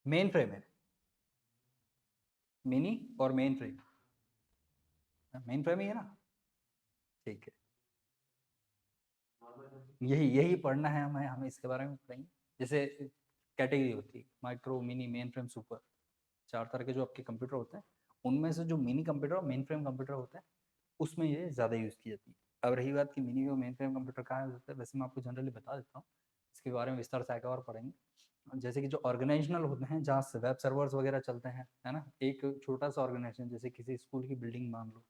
मेन फ्रेम है, मिनी और मेन फ्रेम, मेन फ्रेम ही है ना, ठीक है, यही यही पढ़ना है हमें, हमें इसके बारे में पढ़ेंगे। जैसे कैटेगरी होती है micro, mini, main frame, super, चार तरह के जो आपके कंप्यूटर होते हैं, उनमें से जो मिनी कंप्यूटर और मेन फ्रेम कंप्यूटर होता है उसमें ये ज़्यादा यूज़ की जाती है। अब रही बात कि मिनी और मेन फ्रेम कंप्यूटर कहाँ यूज़ होता है, वैसे मैं आपको जनरली बता देता हूँ, इसके बारे में विस्तार से आगे और पढ़ेंगे। जैसे कि जो ऑर्गेनाइजेशनल होते हैं जहाँ वेब सर्वर्स वगैरह चलते हैं, है ना, एक छोटा सा ऑर्गेनाइजेशन जैसे किसी स्कूल की बिल्डिंग मान लो,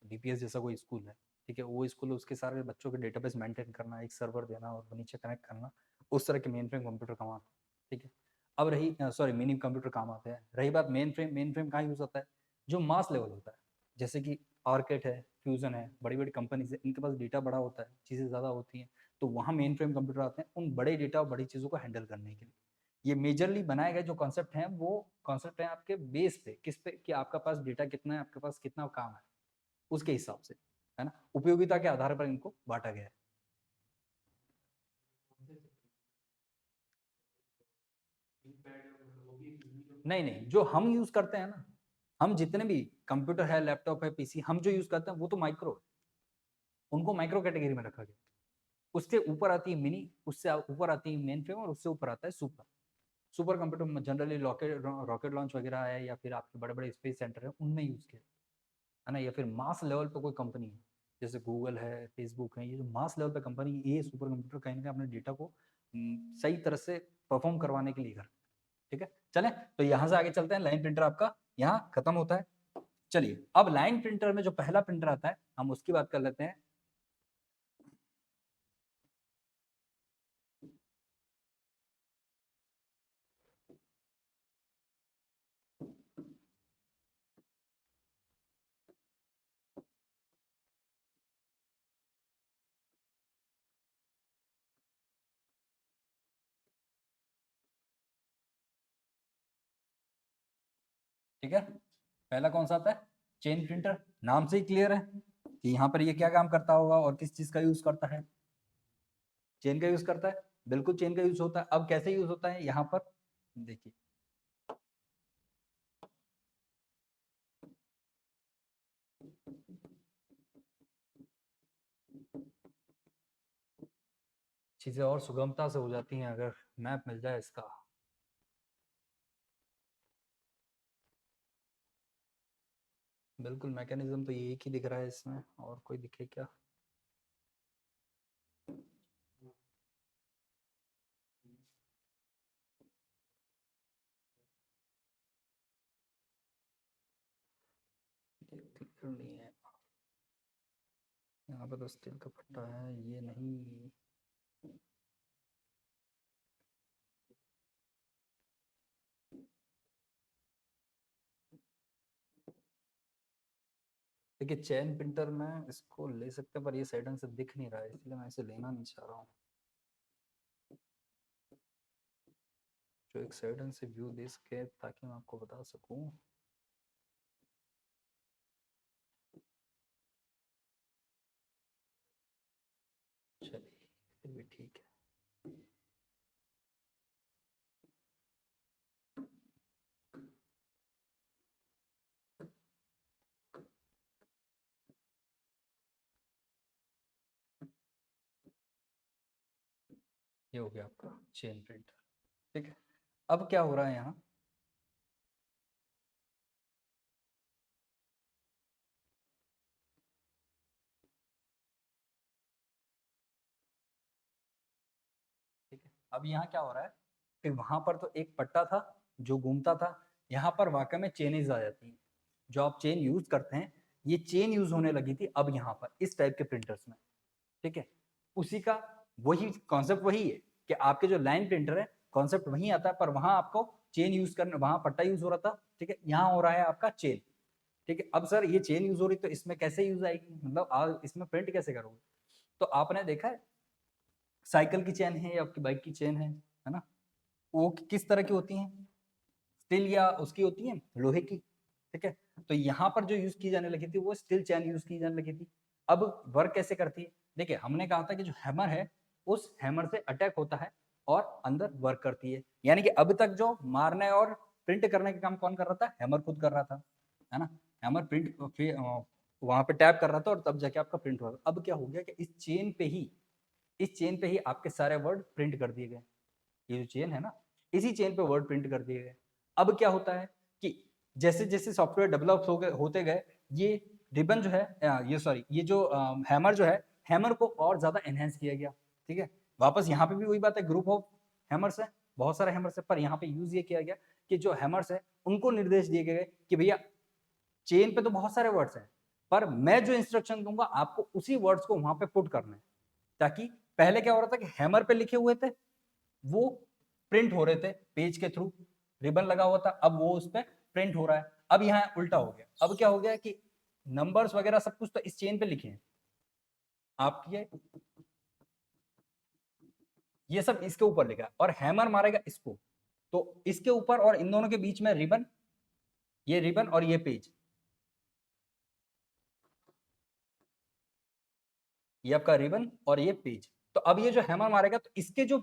डीपीएस जैसा कोई स्कूल है, ठीक है, वो स्कूल उसके सारे बच्चों के डेटाबेस मेंटेन करना, एक सर्वर देना और नीचे कनेक्ट करना, उस तरह के मेन फ्रेम कंप्यूटर काम आते हैं। ठीक है, अब रही सॉरी मिनी कंप्यूटर काम आते हैं। रही बात मेन फ्रेम, मेन फ्रेम कहाँ यूज होता है, जो मास लेवल होता है, जैसे कि आर्केट है, फ्यूजन है, बड़ी बड़ी कंपनीज है, इनके पास डेटा बड़ा होता है, चीज़ें ज़्यादा होती हैं, तो वहाँ मेन फ्रेम कंप्यूटर आते हैं उन बड़े डेटा और बड़ी चीज़ों को हैंडल करने के लिए। ये मेजरली बनाए गए जो कॉन्सेप्ट हैं वो कॉन्सेप्ट हैं आपके बेस पे, किस पे, कि आपका पास डेटा कितना है, आपके पास कितना काम है, उसके हिसाब से, है ना, उपयोगिता के आधार पर इनको बांटा गया है। नहीं नहीं, जो हम यूज करते हैं ना, हम जितने भी कंप्यूटर है, लैपटॉप है, पीसी, हम जो यूज करते हैं वो तो माइक्रो, उनको माइक्रो कैटेगरी में रखा गया। उसके ऊपर आती है मिनी, उससे ऊपर आती है मेन फ्रेम, और उससे ऊपर आता है super. Super computer generally rocket rocket launch वगैरह है, या फिर आपके बड़े बड़े स्पेस सेंटर है उनमें यूज किया है ना, या फिर मास लेवल पे कोई कंपनी है जैसे गूगल है, फेसबुक है, ये जो मास लेवल पे कंपनी, ये सुपर कंप्यूटर कहीं ना कहीं अपने डेटा को सही तरह से परफॉर्म करवाने के लिए कर, ठीक है। चलें, तो यहां से आगे चलते हैं, लाइन प्रिंटर आपका यहाँ खत्म होता है। चलिए, अब लाइन प्रिंटर में जो पहला प्रिंटर आता है हम उसकी बात कर लेते हैं। ठीक है, पहला कौन सा आता है, चेन प्रिंटर। नाम से ही क्लियर है कि यहाँ पर ये क्या काम करता होगा और किस चीज का यूज करता है, चेन का यूज करता है, बिल्कुल चेन का यूज होता है। अब कैसे यूज होता है, यहाँ पर देखिए, चीजें और सुगमता से हो जाती हैं अगर मैप मिल जाए इसका। बिल्कुल, मैकेनिज्म तो ये एक ही दिख रहा है इसमें, और कोई दिखे क्या। ये क्लियर नहीं है, यहाँ पर तो स्टील का फट्टा है, ये नहीं। ठीक है, चेन प्रिंटर में इसको ले सकते हैं, पर ये सही ढंग से दिख नहीं रहा है, इसलिए मैं इसे लेना नहीं चाह रहा हूँ। जो एक सही ढंग से व्यू दे सके ताकि मैं आपको बता सकूँ। चलिए, फिर भी ठीक है। ये हो गया आपका चेन प्रिंटर। ठीक है, अब क्या हो रहा है यहाँ, ठीक है, अब यहाँ क्या हो रहा है कि वहां पर तो एक पट्टा था जो घूमता था, यहाँ पर वाकई में चेनेज आ जाती है। जो आप चेन यूज करते हैं, ये चेन यूज होने लगी थी अब यहाँ पर इस टाइप के प्रिंटर्स में। ठीक है, उसी का वही कॉन्सेप्ट वही है कि आपके जो लाइन प्रिंटर है कॉन्सेप्ट वही आता है, पर वहां आपको चेन यूज करना, वहां पट्टा यूज हो रहा था। ठीक है, यहाँ हो रहा है आपका चेन। ठीक है, अब सर ये चेन यूज हो रही तो इसमें कैसे यूज आएगी, मतलब आप इसमें प्रिंट कैसे करोगे? तो आपने देखा है साइकिल की चेन है या आपकी बाइक की चेन है ना, वो किस तरह की होती हैं, स्टील या उसकी होती है लोहे की। ठीक है, तो यहाँ पर जो यूज की जाने लगी थी वो स्टील चैन यूज की जाने लगी थी। अब वर्क कैसे करती है, देखिए हमने कहा था कि जो हैमर है उस हैमर से अटैक होता है और अंदर वर्क करती है, यानी कि अब तक जो मारने और प्रिंट करने का काम कौन कर रहा था, हैमर खुद कर रहा था, है ना। हैमर प्रिंट वहां पे टैप कर रहा था और तब जाके आपका प्रिंट हुआ। अब क्या हो गया कि इस चेन पे ही आपके सारे वर्ड प्रिंट कर दिए गए। ये जो चेन है ना, इसी चेन पे वर्ड प्रिंट कर दिए गए। अब क्या होता है कि जैसे जैसे सॉफ्टवेयर डेवलप हो गए होते गए, ये रिबन जो है ये सॉरी ये जो हैमर जो है, हैमर को और ज्यादा एनहेंस किया गया। ठीक है, वापस यहाँ पे भी वही बात है, ग्रुप ऑफ हैमर्स है, बहुत सारे हैमर्स है, पर यहाँ पे यूज ये किया गया कि जो हैमर्स है उनको निर्देश दिए गए कि भैया चेन पे तो बहुत सारे वर्ड्स हैं, पर मैं जो इंस्ट्रक्शन दूंगा आपको उसी वर्ड्स को वहां पे पुट करना है। ताकि पहले क्या हो रहा था कि हैमर पे लिखे हुए थे वो प्रिंट हो रहे थे पेज के थ्रू, रिबन लगा हुआ था, अब वो उस पर प्रिंट हो रहा है। अब यहाँ उल्टा हो गया, अब क्या हो गया कि नंबर्स वगैरह सब कुछ तो इस चेन पे लिखे हैं आपके, ये सब इसके ऊपर लिखा है और हैमर मारेगा इसको, तो इसके ऊपर और इन दोनों के बीच में रिबन, ये रिबन और ये पेज, ये आपका रिबन और ये पेज। तो अब ये जो हैमर मारेगा तो इसके जो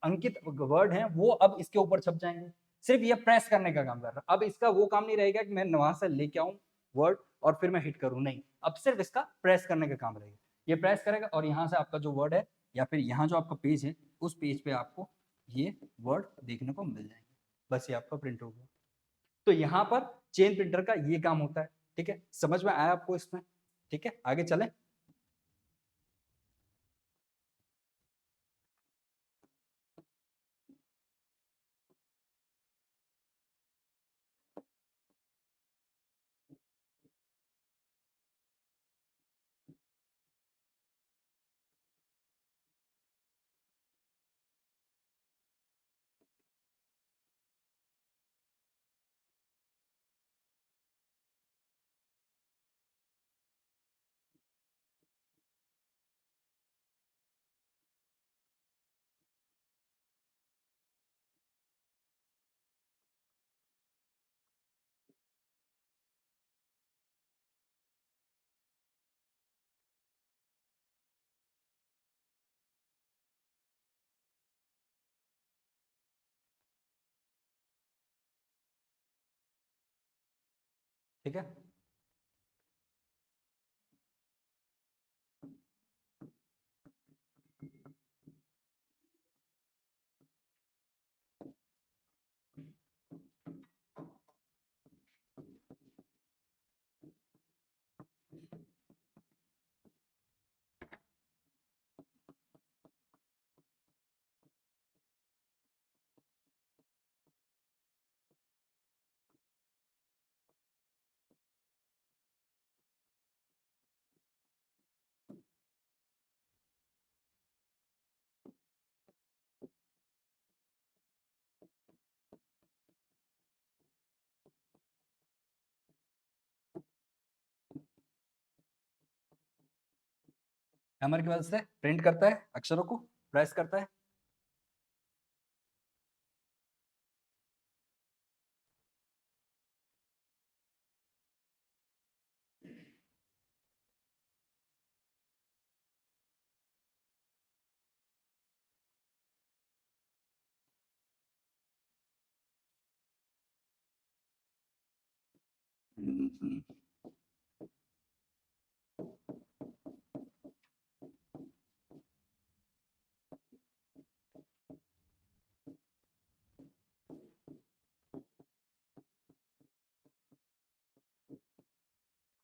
अंकित वर्ड हैं वो अब इसके ऊपर छप जाएंगे। सिर्फ ये प्रेस करने का काम कर रहा है, अब इसका वो काम नहीं रहेगा कि मैं वहां से लेके आऊं वर्ड और फिर मैं हिट करूं, नहीं, अब सिर्फ इसका प्रेस करने का काम रहेगा। ये प्रेस करेगा और यहाँ से आपका जो वर्ड है या फिर यहाँ जो आपका पेज है उस पेज पे आपको ये वर्ड देखने को मिल जाएंगे, बस ये आपका प्रिंट हो गया। तो यहाँ पर चेन प्रिंटर का ये काम होता है। ठीक है, समझ में आया आपको इसमें? ठीक है, आगे चले। ठीक है, हैमर की मदद से प्रिंट करता है, अक्षरों को प्रेस करता है।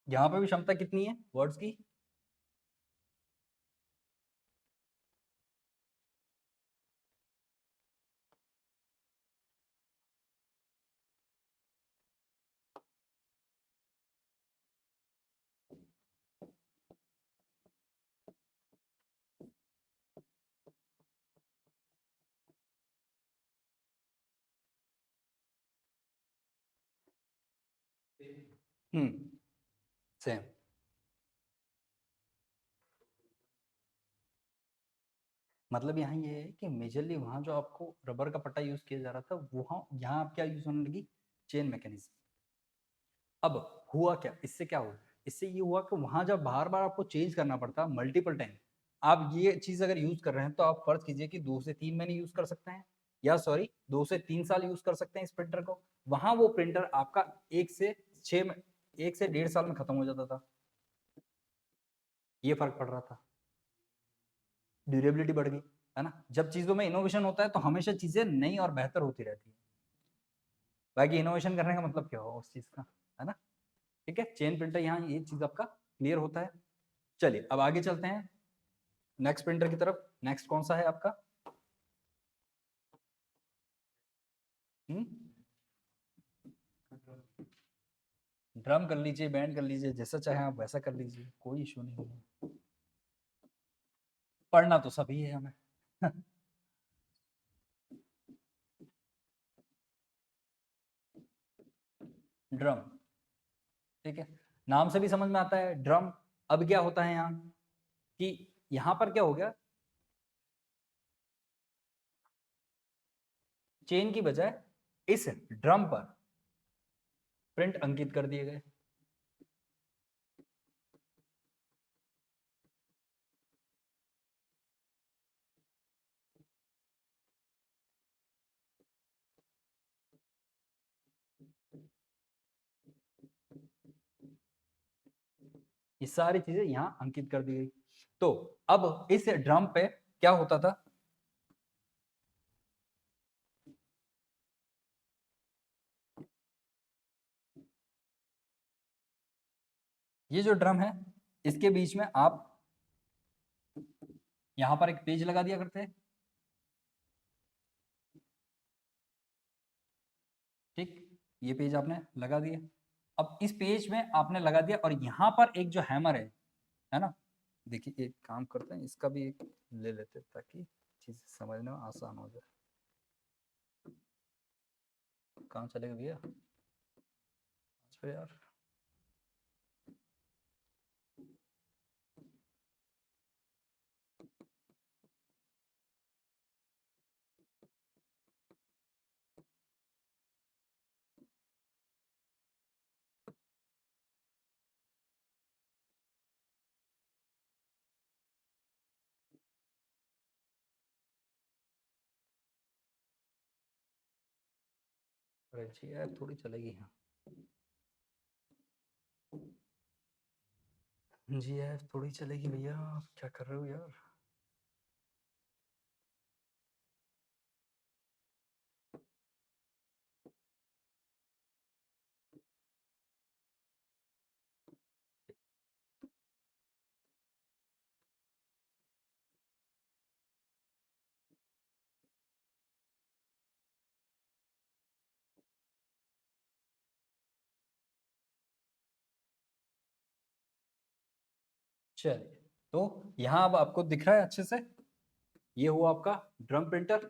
यहाँ पे भी क्षमता कितनी है वर्ड्स की? सेम। मतलब यहाँ ये है कि मेजरली वहाँ जो आपको रबर का पट्टा यूज किया जा रहा था, वहाँ यहाँ आप क्या यूज होने लगी, चेन मैकेनिज्म। अब हुआ क्या, इससे क्या हुआ, इससे ये हुआ कि वहां जब बार बार आपको चेंज करना पड़ता मल्टीपल टाइम, आप ये चीज अगर यूज कर रहे हैं तो आप फर्ज कीजिए कि 2 से 3 महीने यूज कर सकते हैं, या सॉरी 2 से 3 साल यूज कर सकते हैं इस प्रिंटर को। वहां वो प्रिंटर आपका 1 से 1.5 साल में खत्म हो जाता था। ये फर्क पड़ रहा था, ड्यूरेबिलिटी बढ़ गई, है ना। जब चीजों में इनोवेशन होता है तो हमेशा चीजें नई और बेहतर होती रहती है। बाकी इनोवेशन करने का मतलब क्या होगा उस चीज का, है ना। ठीक है, चेन प्रिंटर यहाँ ये चीज आपका क्लियर होता है। चलिए अब आगे चलते हैं नेक्स्ट प्रिंटर की तरफ। नेक्स्ट कौन सा है आपका? ड्रम कर लीजिए, बैंड कर लीजिए, जैसा चाहे आप वैसा कर लीजिए, कोई इशू नहीं है। पढ़ना तो सभी है हमें। ड्रम, ठीक है, नाम से भी समझ में आता है ड्रम। अब क्या होता है यहाँ कि यहाँ पर क्या हो गया, चेन की बजाय इस ड्रम पर प्रिंट अंकित कर दिए गए। ये सारी चीजें यहाँ अंकित कर दी गई। तो अब इस ड्रम पे क्या होता था, ये जो ड्रम है इसके बीच में आप यहाँ पर एक पेज लगा दिया करते हैं, ठीक, ये पेज आपने लगा दिया। अब इस पेज में आपने लगा दिया और यहाँ पर एक जो हैमर है ना, देखिए एक काम करते हैं, इसका भी एक ले लेते हैं ताकि चीज समझने में आसान हो जाए। कहाँ चलेगा भैया, अच्छा यार। अरे जी यार थोड़ी चलेगी यहाँ, जी यार थोड़ी चलेगी भैया, आप क्या कर रहे हो यार। चलिए, तो यहाँ अब आपको दिख रहा है अच्छे से, ये हुआ आपका ड्रम प्रिंटर।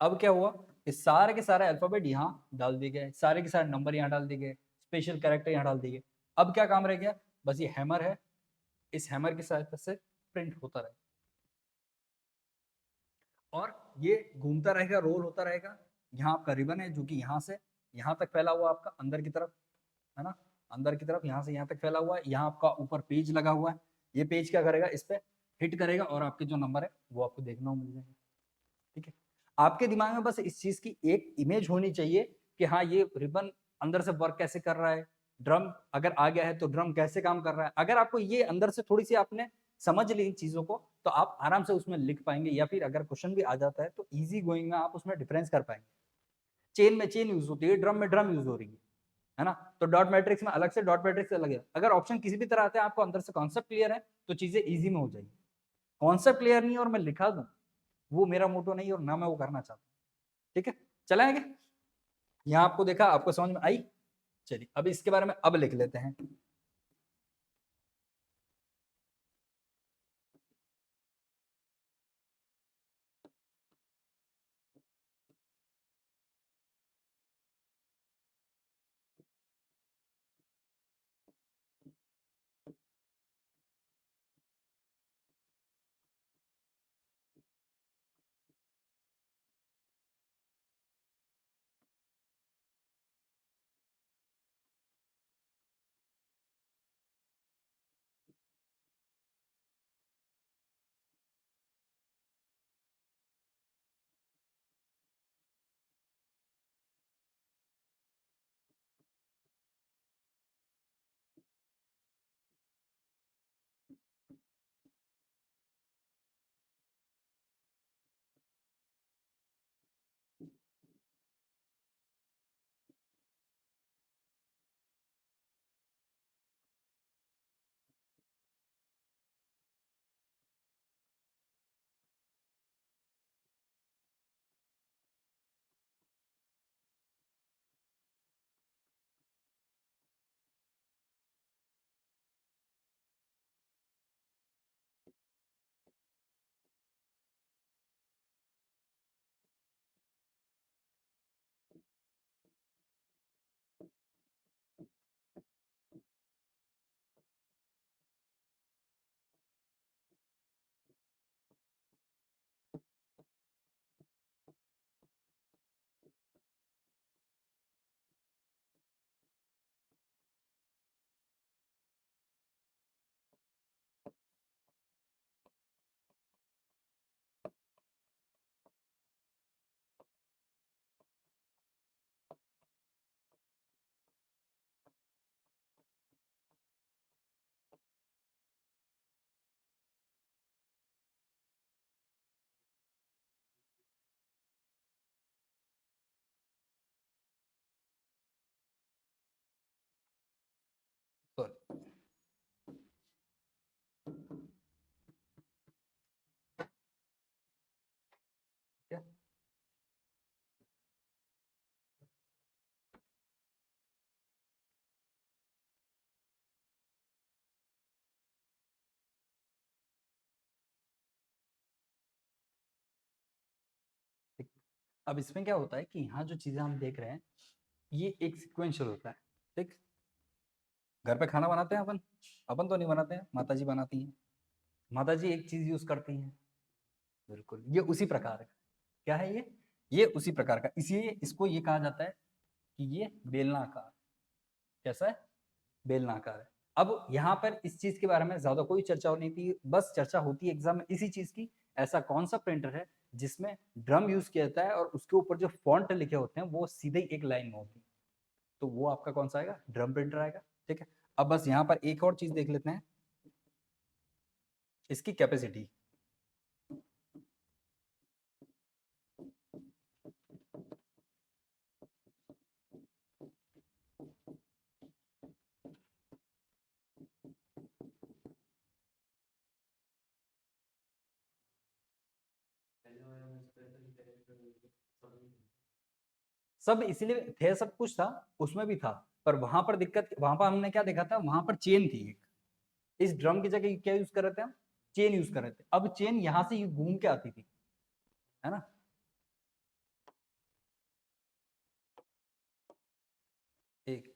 अब क्या हुआ, इस सारे के सारे अल्फाबेट यहाँ डाल दिए गए, सारे के सारे नंबर यहाँ डाल दिए गए, स्पेशल कैरेक्टर यहाँ डाल दिए गए। अब क्या काम रह गया, बस ये हैमर है, इस हैमर की सहायता से प्रिंट होता रहेगा और ये घूमता रहेगा, रोल होता रहेगा। यहाँ आपका रिबन है जो कि यहाँ से यहाँ तक फैला हुआ आपका अंदर की तरफ, है ना, अंदर की तरफ यहाँ से यहाँ तक फैला हुआ है। यहाँ आपका ऊपर पेज लगा हुआ है, ये पेज क्या करेगा, इस पे हिट करेगा और आपके जो नंबर है वो आपको देखने को मिल जाएंगे। ठीक है, आपके दिमाग में बस इस चीज की एक इमेज होनी चाहिए कि हाँ ये रिबन अंदर से वर्क कैसे कर रहा है, ड्रम अगर आ गया है तो ड्रम कैसे काम कर रहा है। अगर आपको ये अंदर से थोड़ी सी आपने समझ ली इन चीजों को तो आप आराम से उसमें लिख पाएंगे, या फिर अगर क्वेश्चन भी आ जाता है तो इजी गोइंग में आप उसमें डिफरेंस कर पाएंगे। चेन में चेन यूज होती है, ड्रम में ड्रम यूज हो रही है ना, तो डॉट मैट्रिक्स में अलग से, डॉट मैट्रिक्स अलग है। अगर ऑप्शन किसी भी तरह आते हैं, आपको अंदर से कॉन्सेप्ट क्लियर है तो चीजें इजी में हो जाएगी। कॉन्सेप्ट क्लियर नहीं है और मैं लिखा दूं, वो मेरा मोटो नहीं और ना मैं वो करना चाहता हूँ। ठीक है, चलाएंगे। यहाँ आपको देखा, आपको समझ में आई। चलिए अब इसके बारे में अब लिख लेते हैं। सॉरी, क्या अब इसमें क्या होता है कि यहाँ जो चीजें हम देख रहे हैं ये एक सिक्वेंशियल होता है। ठीक, घर पे खाना बनाते हैं अपन, अपन तो नहीं बनाते हैं, माता जी बनाती हैं। माता जी एक चीज यूज करती हैं, बिल्कुल ये उसी प्रकार का। क्या है ये उसी प्रकार का, इसलिए इसको ये कहा जाता है कि ये बेलनाकार। कैसा है, बेलनाकार है। अब यहाँ पर इस चीज के बारे में ज्यादा कोई चर्चा नहीं थी, बस चर्चा होती है एग्जाम में इसी चीज की, ऐसा कौन सा प्रिंटर है जिसमें ड्रम यूज किया जाता है और उसके ऊपर जो फॉन्ट लिखे होते हैं वो सीधे ही एक लाइन में होती है, तो वो आपका कौन सा आएगा, ड्रम प्रिंटर आएगा। ठीक है, अब बस यहाँ पर एक और चीज देख लेते हैं, इसकी कैपेसिटी। सब इसीलिए थे, सब कुछ था, उसमें भी था, पर वहां पर दिक्कत, वहां पर हमने क्या देखा था, वहां पर चेन थी एक। इस ड्रम की जगह क्या यूज कर रहे थे हम, चेन यूज कर रहे थे। अब चेन यहां से घूम के आती थी, है ना। एक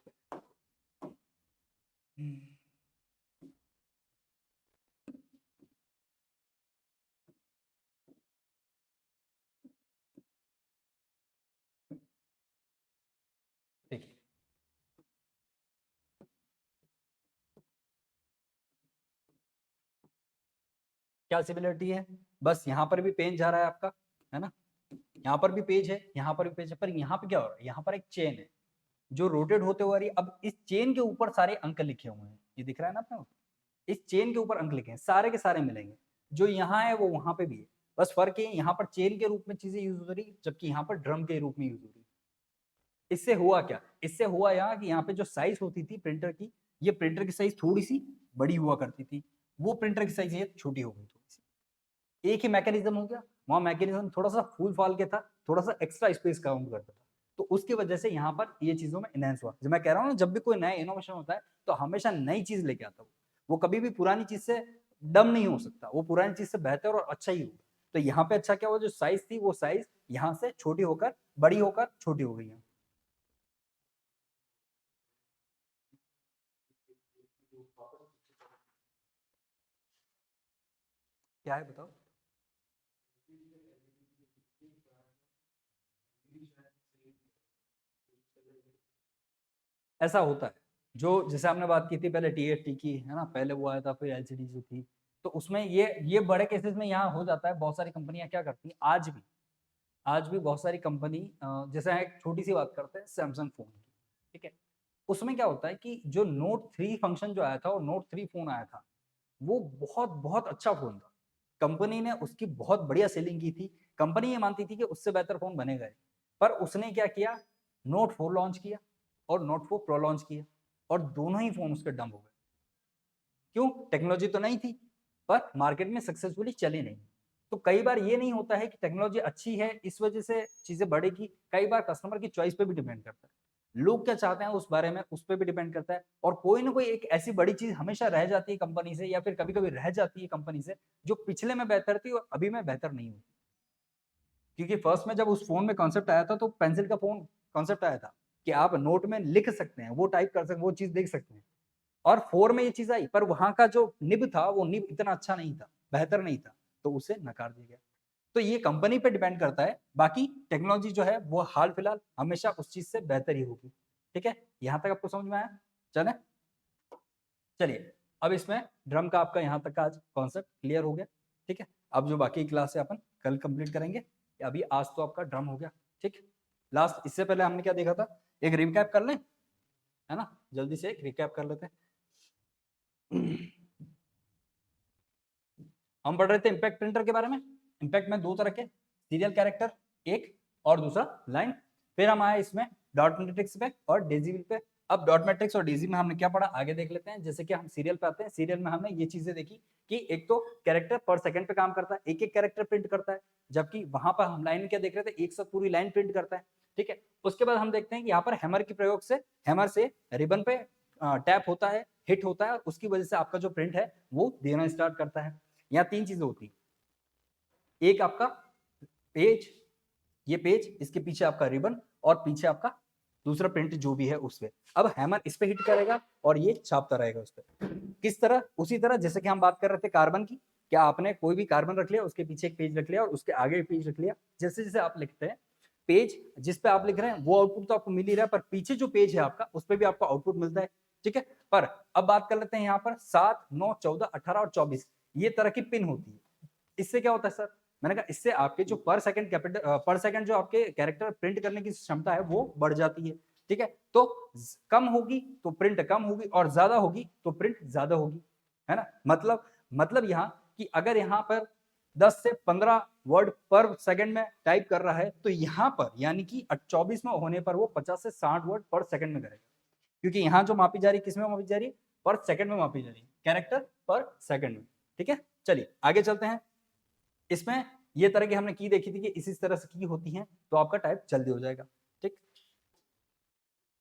क्या सिमिलरिटी है, बस यहाँ पर भी पेन जा रहा है आपका, है ना, यहाँ पर भी पेज है, यहाँ पर भी पेज है, पर यहाँ पे क्या हो रहा है, यहाँ पर एक चेन है जो रोटेट होते हुए आ रही है। अब इस चेन के ऊपर सारे अंक लिखे हुए हैं, ये दिख रहा है ना आपको, इस चेन के ऊपर अंक लिखे हैं, सारे के सारे मिलेंगे, जो यहाँ है वो वहां पे भी है, बस फर्क है यहाँ पर चेन के रूप में चीजें यूज हो रही, जबकि यहाँ पर ड्रम के रूप में यूज हो रही। इससे हुआ क्या, इससे हुआ यहाँ कि यहाँ पे जो साइज होती थी प्रिंटर की, ये प्रिंटर की साइज थोड़ी सी बड़ी हुआ करती थी, वो प्रिंटर की साइज ये छोटी हो गई थोड़ी सी। एक ही मैकेनिज्म हो गया, वहां मैकेनिज्म थोड़ा सा फूल फाल के था, थोड़ा सा एक्स्ट्रा स्पेस काउंट करता था, तो उसकी वजह से यहाँ पर ये चीजों में इनहेंस हुआ। जब मैं कह रहा हूँ ना, जब भी कोई नया इनोवेशन होता है तो हमेशा नई चीज लेके आता है, वो कभी भी पुरानी चीज से डम नहीं हो सकता, वो पुरानी चीज से बेहतर और अच्छा ही होगा। तो यहाँ पे अच्छा क्या हुआ, जो साइज थी वो साइज यहाँ से छोटी होकर बड़ी होकर छोटी हो गई है। क्या है बताओ। ऐसा होता है, जो जैसे आपने बात की थी पहले टीएफटी की, है ना, पहले वो आया था, फिर एलसीडी जो थी, तो उसमें ये बड़े केसेस में यहाँ हो जाता है। बहुत सारी कंपनियां क्या करती हैं, आज भी बहुत सारी कंपनी, जैसे एक छोटी सी बात करते हैं सैमसंग फोन की, ठीक है, उसमें क्या होता है कि जो नोट 3 फंक्शन जो आया था और नोट 3 फोन आया था, वो बहुत बहुत अच्छा फोन था, कंपनी ने उसकी बहुत बढ़िया सेलिंग की थी, कंपनी ये मानती थी कि उससे बेहतर फोन बनेगा, पर उसने क्या किया, नोट 4 लॉन्च किया और नोट 4 प्रो लॉन्च किया, और दोनों ही फोन उसके डम हो गए। क्यों, टेक्नोलॉजी तो नहीं थी, पर मार्केट में सक्सेसफुली चली नहीं। तो कई बार ये नहीं होता है कि टेक्नोलॉजी अच्छी है इस वजह से चीजें बढ़ेगी, कई बार कस्टमर की चॉइस पे भी डिपेंड करता है, लोग क्या चाहते हैं उस बारे में, उस पर भी डिपेंड करता है, और कोई ना कोई एक ऐसी बड़ी चीज हमेशा रह जाती है कंपनी से, या फिर कभी कभी रह जाती है कंपनी से, जो पिछले में बेहतर थी और अभी में बेहतर नहीं होती। क्योंकि फर्स्ट में जब उस फोन में कॉन्सेप्ट आया था तो पेंसिल का फोन कॉन्सेप्ट आया था कि आप नोट में लिख सकते हैं, वो टाइप कर सकते हैं, वो चीज देख सकते हैं, और 4 में ये चीज आई, पर वहां का जो निब था वो निब इतना अच्छा नहीं था, बेहतर नहीं था, तो उसे नकार दिया गया। तो ये कंपनी पे डिपेंड करता है, बाकी टेक्नोलॉजी जो है वो हाल फिलहाल हमेशा उस चीज से बेहतर ही होगी। ठीक है, यहां तक आपको समझ में आया, चले चलिए, अब इसमें ड्रम का आपका यहाँ तक का आज कॉन्सेप्ट क्लियर हो गया। ठीक है, अब जो बाकी क्लास है अपन कल कंप्लीट करेंगे, अभी आज तो आपका ड्रम हो गया। ठीक, लास्ट इससे पहले हमने क्या देखा था, एक रिकैप कर लें, है ना, जल्दी से एक रिकैप कर लेते हैं। हम पढ़ रहे थे इम्पैक्ट प्रिंटर के बारे में। इम्पैक्ट में दो तरह के, सीरियल कैरेक्टर एक, और दूसरा लाइन। फिर हम आए इसमें डॉट मैट्रिक्स पे और डेजी पे। अब डॉट मैट्रिक्स और डेजी में हमने क्या पढ़ा, आगे देख लेते हैं। जैसे कि हम सीरियल पे आते हैं, सीरियल में हमने ये चीजें देखी कि एक तो कैरेक्टर पर सेकंड पे काम करता है, एक एक कैरेक्टर प्रिंट करता है, जबकि वहां पर हम लाइन क्या देख रहे थे, एक साथ पूरी लाइन प्रिंट करता है। ठीक है, उसके बाद हम देखते हैं कि यहाँ पर हैमर के प्रयोग से, हैमर से रिबन पे टैप होता है, हिट होता है, और उसकी वजह से आपका जो प्रिंट है वो देना स्टार्ट करता है। यहाँ तीन चीजें होती, एक आपका पेज, ये पेज, इसके पीछे आपका रिबन, और पीछे आपका दूसरा प्रिंट जो भी है उस पे। अब हैमर इस पे हिट करेगा और ये छापता रहेगा उस पे। किस तरह, उसी तरह जैसे कि हम बात कर रहे थे कार्बन की, क्या आपने कोई भी कार्बन रख लिया, उसके पीछे एक पेज रख लिया और उसके आगे एक पेज रख लिया, जैसे जैसे आप लिखते हैं, पेज जिस पे आप लिख रहे हैं वो आउटपुट तो आपको मिल ही रहा है, पर पीछे जो पेज है आपका उस पर भी आपको आउटपुट मिलता है। ठीक है, पर अब बात कर लेते हैं यहाँ पर 7, 9, 14, 18 और 24 ये तरह की पिन होती है। इससे क्या होता है सर, मैंने कहा इससे आपके जो पर सेकंड कैपिटल पर सेकंड जो आपके कैरेक्टर प्रिंट करने की क्षमता है वो बढ़ जाती है। ठीक है, तो कम होगी तो प्रिंट कम होगी, और ज्यादा होगी तो प्रिंट ज्यादा होगी, है ना। मतलब यहाँ कि अगर यहाँ पर 10 से 15 वर्ड पर सेकंड में टाइप कर रहा है, तो यहाँ पर यानी कि 24 में होने पर वो 50 से 60 वर्ड पर सेकंड में करेगा, क्योंकि यहाँ जो मापी जा रही है, किसमें मापी जा रही है, पर सेकंड में मापी जा रही है, कैरेक्टर पर सेकंड में। ठीक है, चलिए आगे चलते हैं। इसमें ये तरह की हमने की देखी थी कि इसी तरह से की होती हैं, तो आपका टाइप जल्दी हो जाएगा। ठीक,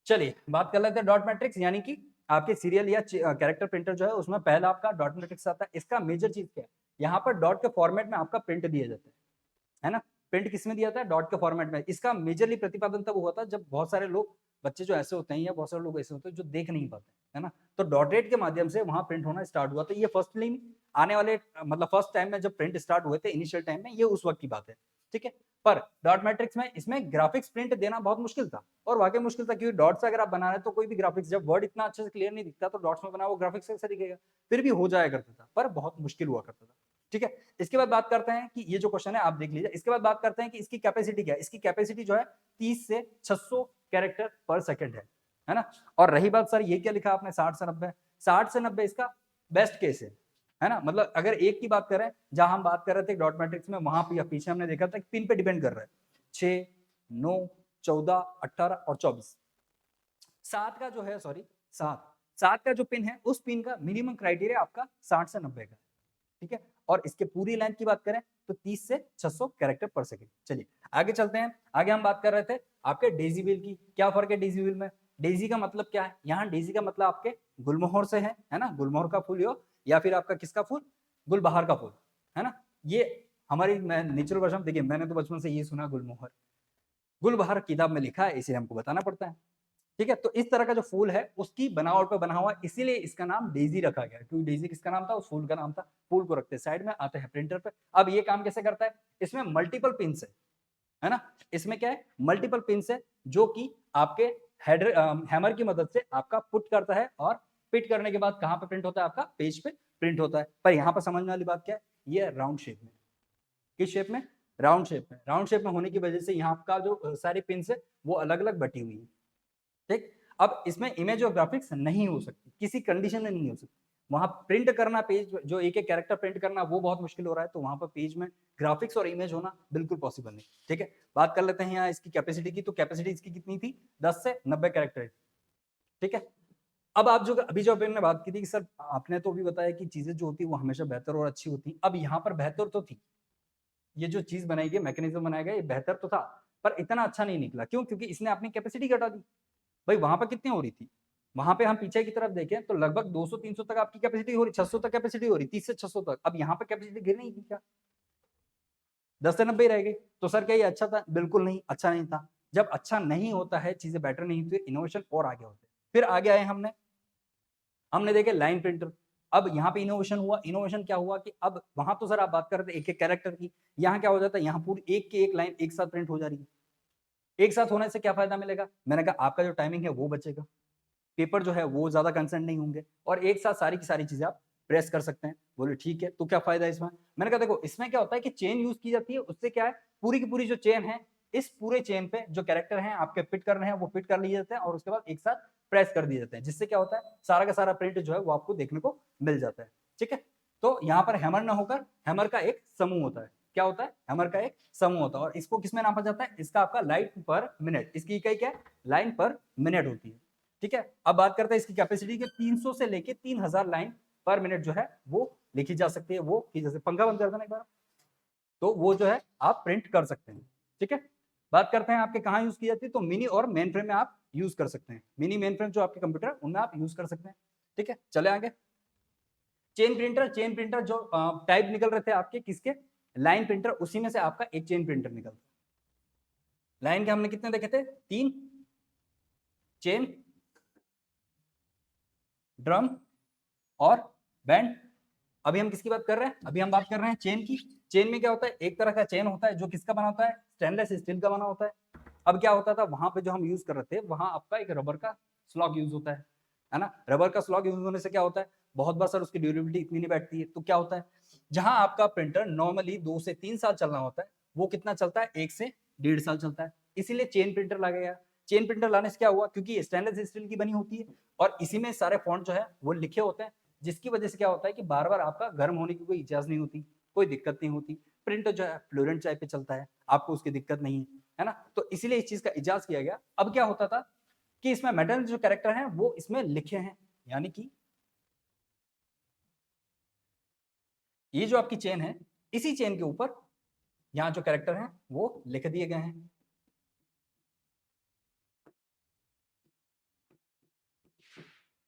चलिए बात कर लेते हैं डॉट मैट्रिक्स, यानी कि आपके सीरियल या कैरेक्टर प्रिंटर जो है उसमें पहला आपका डॉट मैट्रिक्स आता है। इसका मेजर चीज क्या है, यहाँ पर डॉट के फॉर्मेट में आपका प्रिंट दिया जाता है ना। प्रिंट किसमें दिया जाता है, डॉट के फॉर्मेट में। इसका मेजरली प्रतिपादन तब हुआ था जब बहुत सारे लोग, बच्चे जो ऐसे होते हैं या बहुत सारे लोग ऐसे होते हैं जो देख नहीं पाते, है ना, तो डॉटेड के माध्यम से वहां प्रिंट होना स्टार्ट हुआ। तो ये फर्स्टली आने वाले, मतलब फर्स्ट टाइम में जब प्रिंट स्टार्ट हुए थे इनिशियल टाइम में, ये उस वक्त की बात है। ठीक है, पर डॉट मैट्रिक्स में इसमें ग्राफिक्स प्रिंट देना बहुत मुश्किल था, और वाकई मुश्किल था, क्योंकि डॉट्स अगर आप बना रहे हैं तो कोई भी ग्राफिक्स, जब वर्ड इतना अच्छे से क्लियर नहीं दिखता तो डॉट्स में बना वो ग्राफिक्स कैसे दिखेगा, फिर भी हो जाया करता था, पर बहुत मुश्किल हुआ करता था। ठीक है। इसके बाद बात करते हैं कि ये जो क्वेश्चन है आप देख लीजिए, इसके बाद बात करते हैं कि इसकी कैपेसिटी क्या है। इसकी कैपेसिटी जो है 30 से 600 कैरेक्टर पर सेकंड है ना। और रही बात सर ये क्या लिखा आपने 60 से 90, 60 से 90 इसका बेस्ट केस है ना। मतलब अगर एक की बात करें, जहां हम बात कर रहे थे डॉट मैट्रिक्स में, वहां पे पीछे हमने देखा था पिन पे डिपेंड कर रहा है, 6, 9, 14, 18 और 24। 7 का जो है, सॉरी 7 का जो पिन है, उस पिन का मिनिमम क्राइटेरिया आपका 60 से 90 का, ठीक है। और इसके पूरी लेंथ की बात करें तो 30 से 600 कैरेक्टर पर सेकंड। चलिए आगे चलते हैं। आगे हम बात कर रहे थे आपके डेसिबल की। क्या फर्क है डेसिबल में? डेजी का मतलब क्या है? यहाँ डेजी का मतलब आपके गुलमोहर से है ना, गुलमोहर का फूल हो, या फिर आपका किसका फूल, गुलबहार का फूल, है ना। ये हमारी नेचुरल भाषा में, देखिए मैंने तो बचपन से ये सुना गुलमोहर, गुलबहार किताब में लिखा है, इसे हमको बताना पड़ता है, ठीक है। तो इस तरह का जो फूल है उसकी बनावट पे बना हुआ, इसीलिए इसका नाम डेजी रखा गया, क्योंकि डेजी किसका नाम था? उस फूल का नाम था। फूल को रखते साइड में, आते हैं प्रिंटर पे। अब ये काम कैसे करता है? इसमें मल्टीपल पिंस है ना। इसमें क्या है? मल्टीपल पिंस है, जो कि आपके हैमर की मदद से आपका पुट करता है, और पिट करने के बाद कहां पे प्रिंट होता है? आपका पेज पे प्रिंट होता है। पर यहाँ पर समझने वाली बात क्या है, ये राउंड शेप में। किस शेप में? राउंड शेप में। राउंड शेप में होने की वजह से यहाँ का जो सारी पिंस है वो अलग अलग बटी हुई है, ठीक। अब इसमें इमेज और ग्राफिक्स नहीं हो सकती, किसी कंडीशन में नहीं हो सकती। वहां प्रिंट करना पेज, जो एक एक कैरेक्टर प्रिंट करना, वो बहुत मुश्किल हो रहा है, तो वहां पर पेज में ग्राफिक्स और इमेज होना बिल्कुल पॉसिबल नहीं, ठीक है। बात कर लेते हैं यहाँ इसकी कैपेसिटी की। तो कैपेसिटी इसकी कितनी थी? 10 से 90 कैरेक्टर, ठीक है। अब आप जो अभी जो आपने बात की थी कि सर आपने तो अभी बताया कि चीजें जो होती है वो हमेशा बेहतर और अच्छी होती। अब यहाँ पर बेहतर तो थी, ये जो चीज बनाई गई, मैकेनिज्म बनाया गया, ये बेहतर तो था, पर इतना अच्छा नहीं निकला। क्यों? क्योंकि इसने अपनी कैपेसिटी घटा दी। भाई वहां पर कितनी हो रही थी? वहां पे हम पीछे की तरफ देखें तो लगभग 200-300 तक आपकी कैपेसिटी हो रही, 600 तक कैपेसिटी हो रही, 30 से 600 तक। अब यहाँ पे कैपेसिटी गिर नहीं की क्या? 10 से 90 रह गई। तो सर क्या ये अच्छा था? बिल्कुल नहीं, अच्छा नहीं था। जब अच्छा नहीं होता है, चीजें बेटर नहीं होती, इनोवेशन और आगे होते हैं। फिर आगे आए हमने देखे लाइन प्रिंटर। अब यहाँ पे इनोवेशन हुआ। इनोवेशन क्या हुआ कि अब वहां तो सर आप बात कर रहे थे एक एक कैरेक्टर की, यहाँ क्या हो जाता है? यहाँ पूरी एक की एक लाइन एक साथ प्रिंट हो जा रही है। एक साथ होने से क्या फायदा मिलेगा? मैंने कहा आपका जो टाइमिंग है वो बचेगा, पेपर जो है वो ज्यादा कंसर्न नहीं होंगे, और एक साथ सारी की सारी चीजें आप प्रेस कर सकते हैं। बोले ठीक है, तो क्या फायदा है इसमें? मैंने कहा देखो इसमें क्या होता है कि चेन यूज की जाती है, उससे क्या है, पूरी की पूरी जो चेन है, इस पूरे चेन पे जो कैरेक्टर हैं आपके फिट कर रहे हैं वो फिट कर लिए जाते हैं, और उसके बाद एक साथ प्रेस कर दिए जाते हैं, जिससे क्या होता है सारा का सारा प्रिंट जो है वो आपको देखने को मिल जाता है, ठीक है। तो यहाँ पर हैमर ना होकर हैमर का एक समूह होता है। क्या होता है? हैमर का एक समूह होता है। और इसको किसमें नापा जाता है? इसका आपका लाइन पर मिनट, इसकी इकाई क्या है? लाइन पर मिनट होती है, ठीक है। अब बात करते हैं इसकी कैपेसिटी के, 300 से लेके 3000 लाइन पर मिनट जो है वो लिखी जा सकती है। वो की जैसे पंखा बंद कर देना एक बार, तो वो जो है आप प्रिंट कर सकते हैं, ठीक है। बात करते हैं आपके कहाँ यूज की जाती है, तो मिनी और मेन फ्रेम में आप यूज कर सकते हैं। मिनी मेन फ्रेम जो आपके कंप्यूटर उनमें आप यूज कर सकते हैं, ठीक है। चले आगे। चेन प्रिंटर, चेन प्रिंटर जो टाइप निकल रहे थे आपके किसके? लाइन प्रिंटर, उसी में से आपका एक चेन प्रिंटर निकलता है। लाइन के हमने कितने देखे थे? 3, चेन, ड्रम और बैंड। अभी हम किसकी बात कर रहे हैं? अभी हम बात कर रहे हैं चेन की। चेन में क्या होता है? एक तरह का चेन होता है जो किसका बना होता है? स्टेनलेस स्टील का बना होता है। अब क्या होता था वहां पे जो हम यूज कर रहे थे, वहां आपका एक रबर का स्लॉग यूज होता है ना। रबर का स्लॉग यूज होने से क्या होता है, बहुत बार सर उसकी ड्यूरेबिलिटी इतनी नहीं बैठती है, तो क्या होता है, जहां आपका प्रिंटर नॉर्मली 2 से 3 साल चलना होता है, वो कितना चलता है? 1 से 1.5 साल चलता है। इसीलिए चेन प्रिंटर लाया गया। चेन प्रिंटर लाने से क्या हुआ, क्योंकि स्टेनलेस स्टील की बनी होती है और इसी में सारे फॉन्ट जो है वो लिखे होते हैं, जिसकी वजह से क्या होता है कि बार बार आपका गर्म होने की कोई इजाजत नहीं होती, कोई दिक्कत नहीं होती। प्रिंटर जो है फ्लोरेंट चाय पे चलता है, आपको उसकी दिक्कत नहीं है ना। तो इसीलिए इस चीज का इजाज किया गया। अब क्या होता था कि इसमें मेटल जो कैरेक्टर हैं वो इसमें लिखे हैं, यानी कि ये जो आपकी चेन है, इसी चेन के ऊपर यहाँ जो कैरेक्टर हैं वो लिख दिए गए हैं।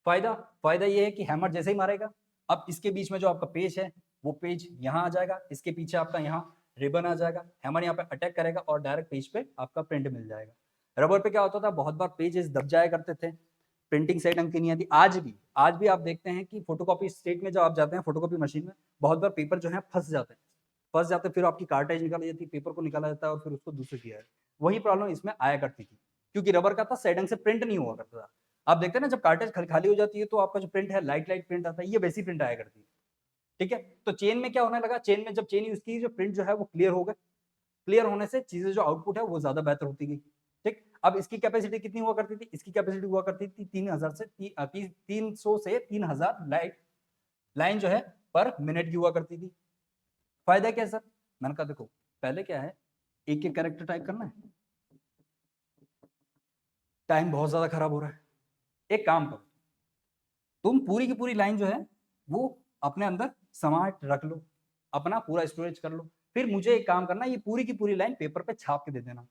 फायदा फायदा ये है कि हैमर जैसे ही मारेगा, अब इसके बीच में जो आपका पेज है वो पेज यहाँ आ जाएगा, इसके पीछे आपका यहाँ रिबन आ जाएगा, हैमर यहाँ पे अटैक करेगा और डायरेक्ट पेज पे आपका प्रिंट मिल जाएगा। रबर पे क्या होता था, बहुत बार पेजेस दब जाया करते थे, प्रिंटिंग सही ढंग की नहीं आती। आज भी आप देखते हैं कि फोटोकॉपी स्टेट में जब आप जाते हैं फोटोकॉपी मशीन में, बहुत बार पेपर जो है फंस जाते हैं, फिर आपकी कार्टेज निकाली जाती है, पेपर को निकाला जाता है और फिर उसको दूसरे किया जाता है। वही प्रॉब्लम इसमें आया करती थी, क्योंकि रबर का था, सही ढंग से प्रिंट नहीं हुआ करता था। आप देखते हैं ना, जब कार्टेज खाली हो जाती है तो आपका जो प्रिंट है लाइट लाइट प्रिंट आता है, ये वैसी प्रिंट आया करती है। ठीक है। तो चेन में क्या होने लगा, चेन में जब चेन यूज की, जो प्रिंट जो है वो क्लियर हो गए, क्लियर होने से चीजें जो आउटपुट है वो ज्यादा बेहतर होती गई। ठीक, अब इसकी कैपेसिटी कितनी हुआ करती थी, इसकी कैपेसिटी हुआ करती थी 300 से 300 से 3000 लाइन जो है पर मिनट की हुआ करती थी। फायदा क्या है सर, मैंने कहा देखो पहले क्या है, एक एक कैरेक्टर टाइप करना है, टाइम बहुत ज्यादा खराब हो रहा है। एक काम करो, तुम पूरी की पूरी लाइन जो है वो अपने अंदर समाट रख लो, अपना पूरा स्टोरेज कर लो, फिर मुझे एक काम करना, ये पूरी की पूरी लाइन पेपर पे छाप के दे देना।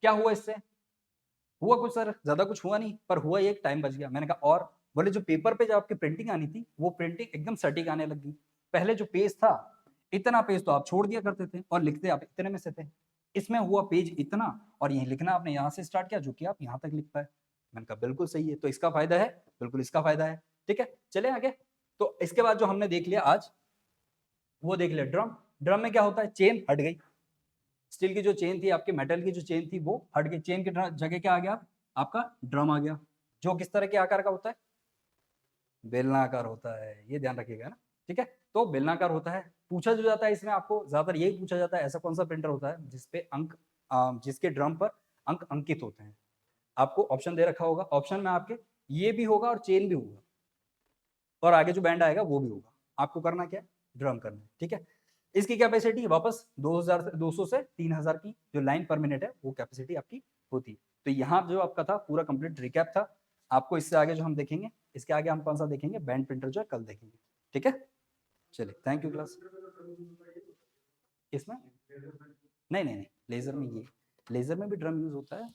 क्या हुआ इससे, हुआ कुछ सर, ज्यादा कुछ हुआ नहीं, पर हुआ एक टाइम बच गया। मैंने कहा और बोले जो पेपर पे जो आपकी प्रिंटिंग आनी थी वो प्रिंटिंग एकदम सटीक आने लगी। पहले जो पेज था, इतना पेज तो आप छोड़ दिया करते थे और लिखते आप इतने में से थे, इसमें हुआ पेज इतना, और ये लिखना आपने यहाँ से स्टार्ट किया जो कि आप यहाँ तक लिख पाए। मैंने कहा बिल्कुल सही है, तो इसका फायदा है, बिल्कुल इसका फायदा है। ठीक है, चले आगे। तो इसके बाद जो हमने देख लिया आज, वो देख लिया ड्रम। ड्रम में क्या होता है, चेन हट गई, स्टील की जो चेन थी, आपके मेटल की जो चेन थी वो हट गई, चेन की जगह क्या आ गया, आपका ड्रम आ गया, जो किस तरह के आकार का होता है, बेलनाकार होता है, ये ध्यान रखिएगा ना। ठीक है, तो बेलनाकार होता है। पूछा जो जाता है इसमें, आपको ज्यादातर यही पूछा जाता है, ऐसा कौन सा प्रिंटर होता है जिसपे अंक जिसके ड्रम पर अंक अंकित होते हैं। आपको ऑप्शन दे रखा होगा, ऑप्शन में आपके ये भी होगा और चेन भी होगा, और आगे जो बैंड आएगा वो भी होगा। आपको करना क्या है, ड्रम करना है। ठीक है, इसकी कैपेसिटी वापस 200 से 3000 की जो लाइन पर मिनट है वो कैपेसिटी आपकी होती है। तो यहाँ जो आपका था पूरा कंप्लीट रिकैप था। आपको इससे आगे जो हम देखेंगे, इसके आगे हम कौन सा देखेंगे, बैंड प्रिंटर जो है कल देखेंगे। ठीक है, चलिए थैंक यू क्लास। इसमें नहीं नहीं नहीं, लेजर में ये, लेजर में भी ड्रम यूज होता है,